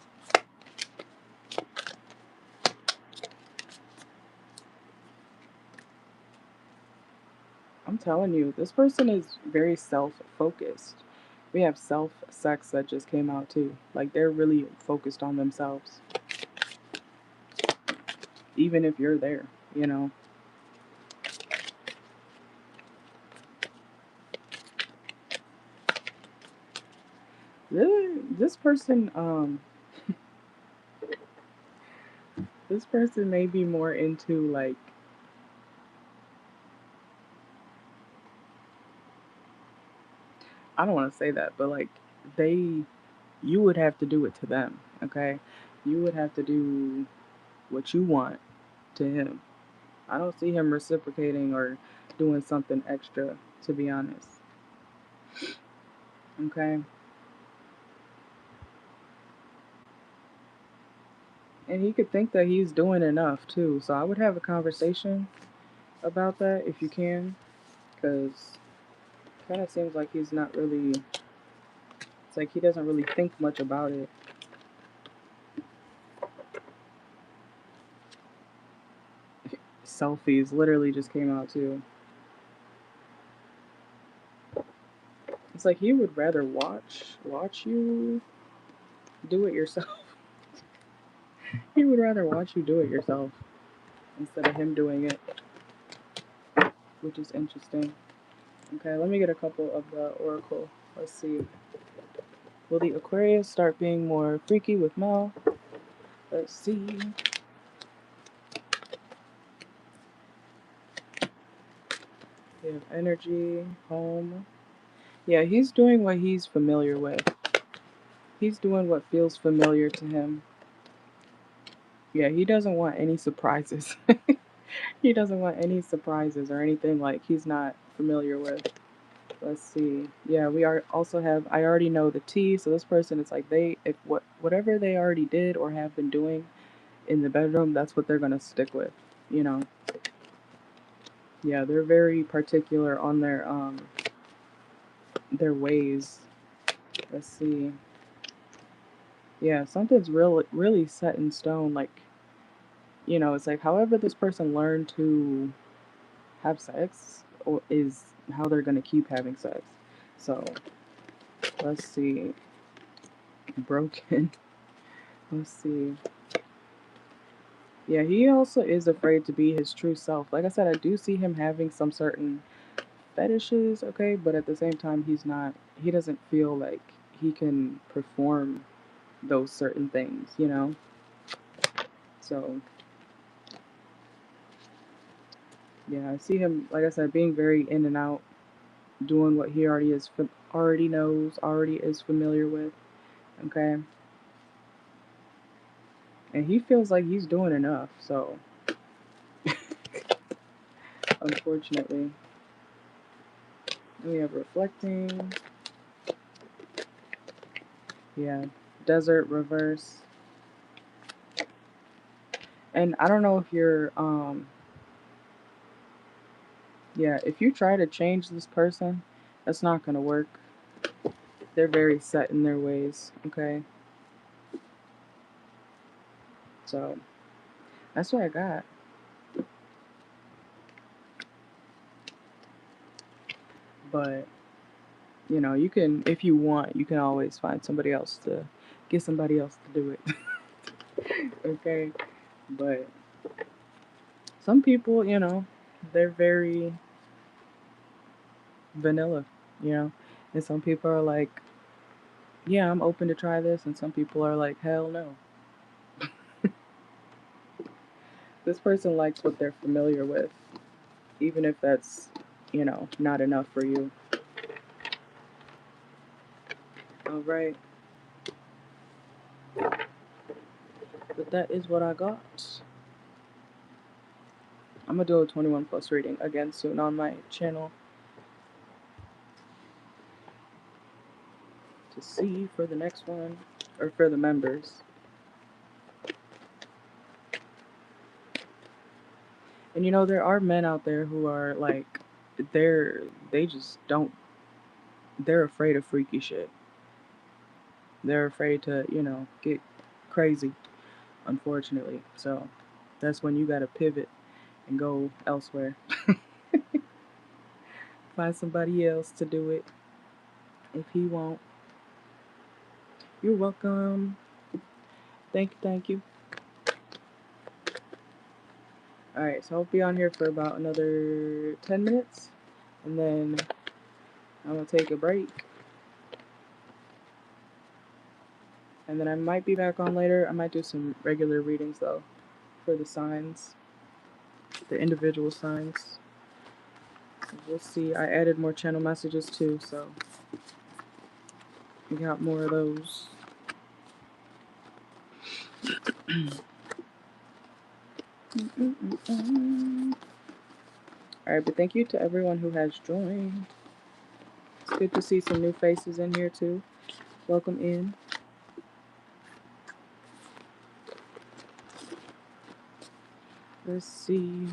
I'm telling you, this person is very self-focused. We have self-sex that just came out too. Like they're really focused on themselves. Even if you're there, you know. Really, this person may be more into like I don't want to say that, but like they you would have to do it to them, okay? You would have to do what you want to him. I don't see him reciprocating or doing something extra, to be honest. Okay? And he could think that he's doing enough too. So I would have a conversation about that if you can, because it kind of seems like he's not really It's like he doesn't really think much about it. Selfies literally just came out too. It's like he would rather watch you do it yourself. He would rather watch you do it yourself instead of him doing it, which is interesting. Okay, let me get a couple of the oracle. Let's see. Will the Aquarius start being more freaky with Mel? Let's see. We have energy, home. Yeah, he's doing what he's familiar with. He's doing what feels familiar to him. Yeah, he doesn't want any surprises. He doesn't want any surprises or anything like he's not familiar with. Let's see. Yeah, we are also have I already know the T, so this person, it's like whatever they already did or have been doing in the bedroom, that's what they're gonna stick with, you know. Yeah, they're very particular on their ways. Let's see. Yeah, something's really set in stone, like, you know, it's like however this person learned to have sex is how they're gonna keep having sex. So let's see. Broken. Let's see. Yeah, he also is afraid to be his true self. Like I said, I do see him having some certain fetishes, okay, but at the same time, he doesn't feel like he can perform those certain things, you know? So, yeah, I see him, like I said, being very in and out, doing what he already knows, already is familiar with, okay? And he feels like he's doing enough, so, unfortunately. We have reflecting. Yeah, desert reverse. And I don't know if you're, yeah, if you try to change this person, that's not going to work. They're very set in their ways, okay? So, that's what I got. But, you know, you can, if you want, you can always find somebody else to, get somebody else to do it. Okay? But, some people, you know, they're very vanilla, you know? And some people are like, yeah, I'm open to try this. And some people are like, hell no. This person likes what they're familiar with, even if that's, you know, not enough for you. All right. But that is what I got. I'm going to do a 21 plus reading again soon on my channel to see for the next one, or for the members. And you know, there are men out there who are like, they just don't, they're afraid of freaky shit. They're afraid to, you know, get crazy, unfortunately. So that's when you gotta pivot and go elsewhere. Find somebody else to do it if he won't. You're welcome. Thank you. Alright, so I'll be on here for about another 10 minutes. And then I'm going to take a break. And then I might be back on later. I might do some regular readings, though, for the signs. The individual signs. We'll see. I added more channel messages, too, so we got more of those. Alright, but thank you to everyone who has joined. It's good to see some new faces in here, too. Welcome in. Let's see.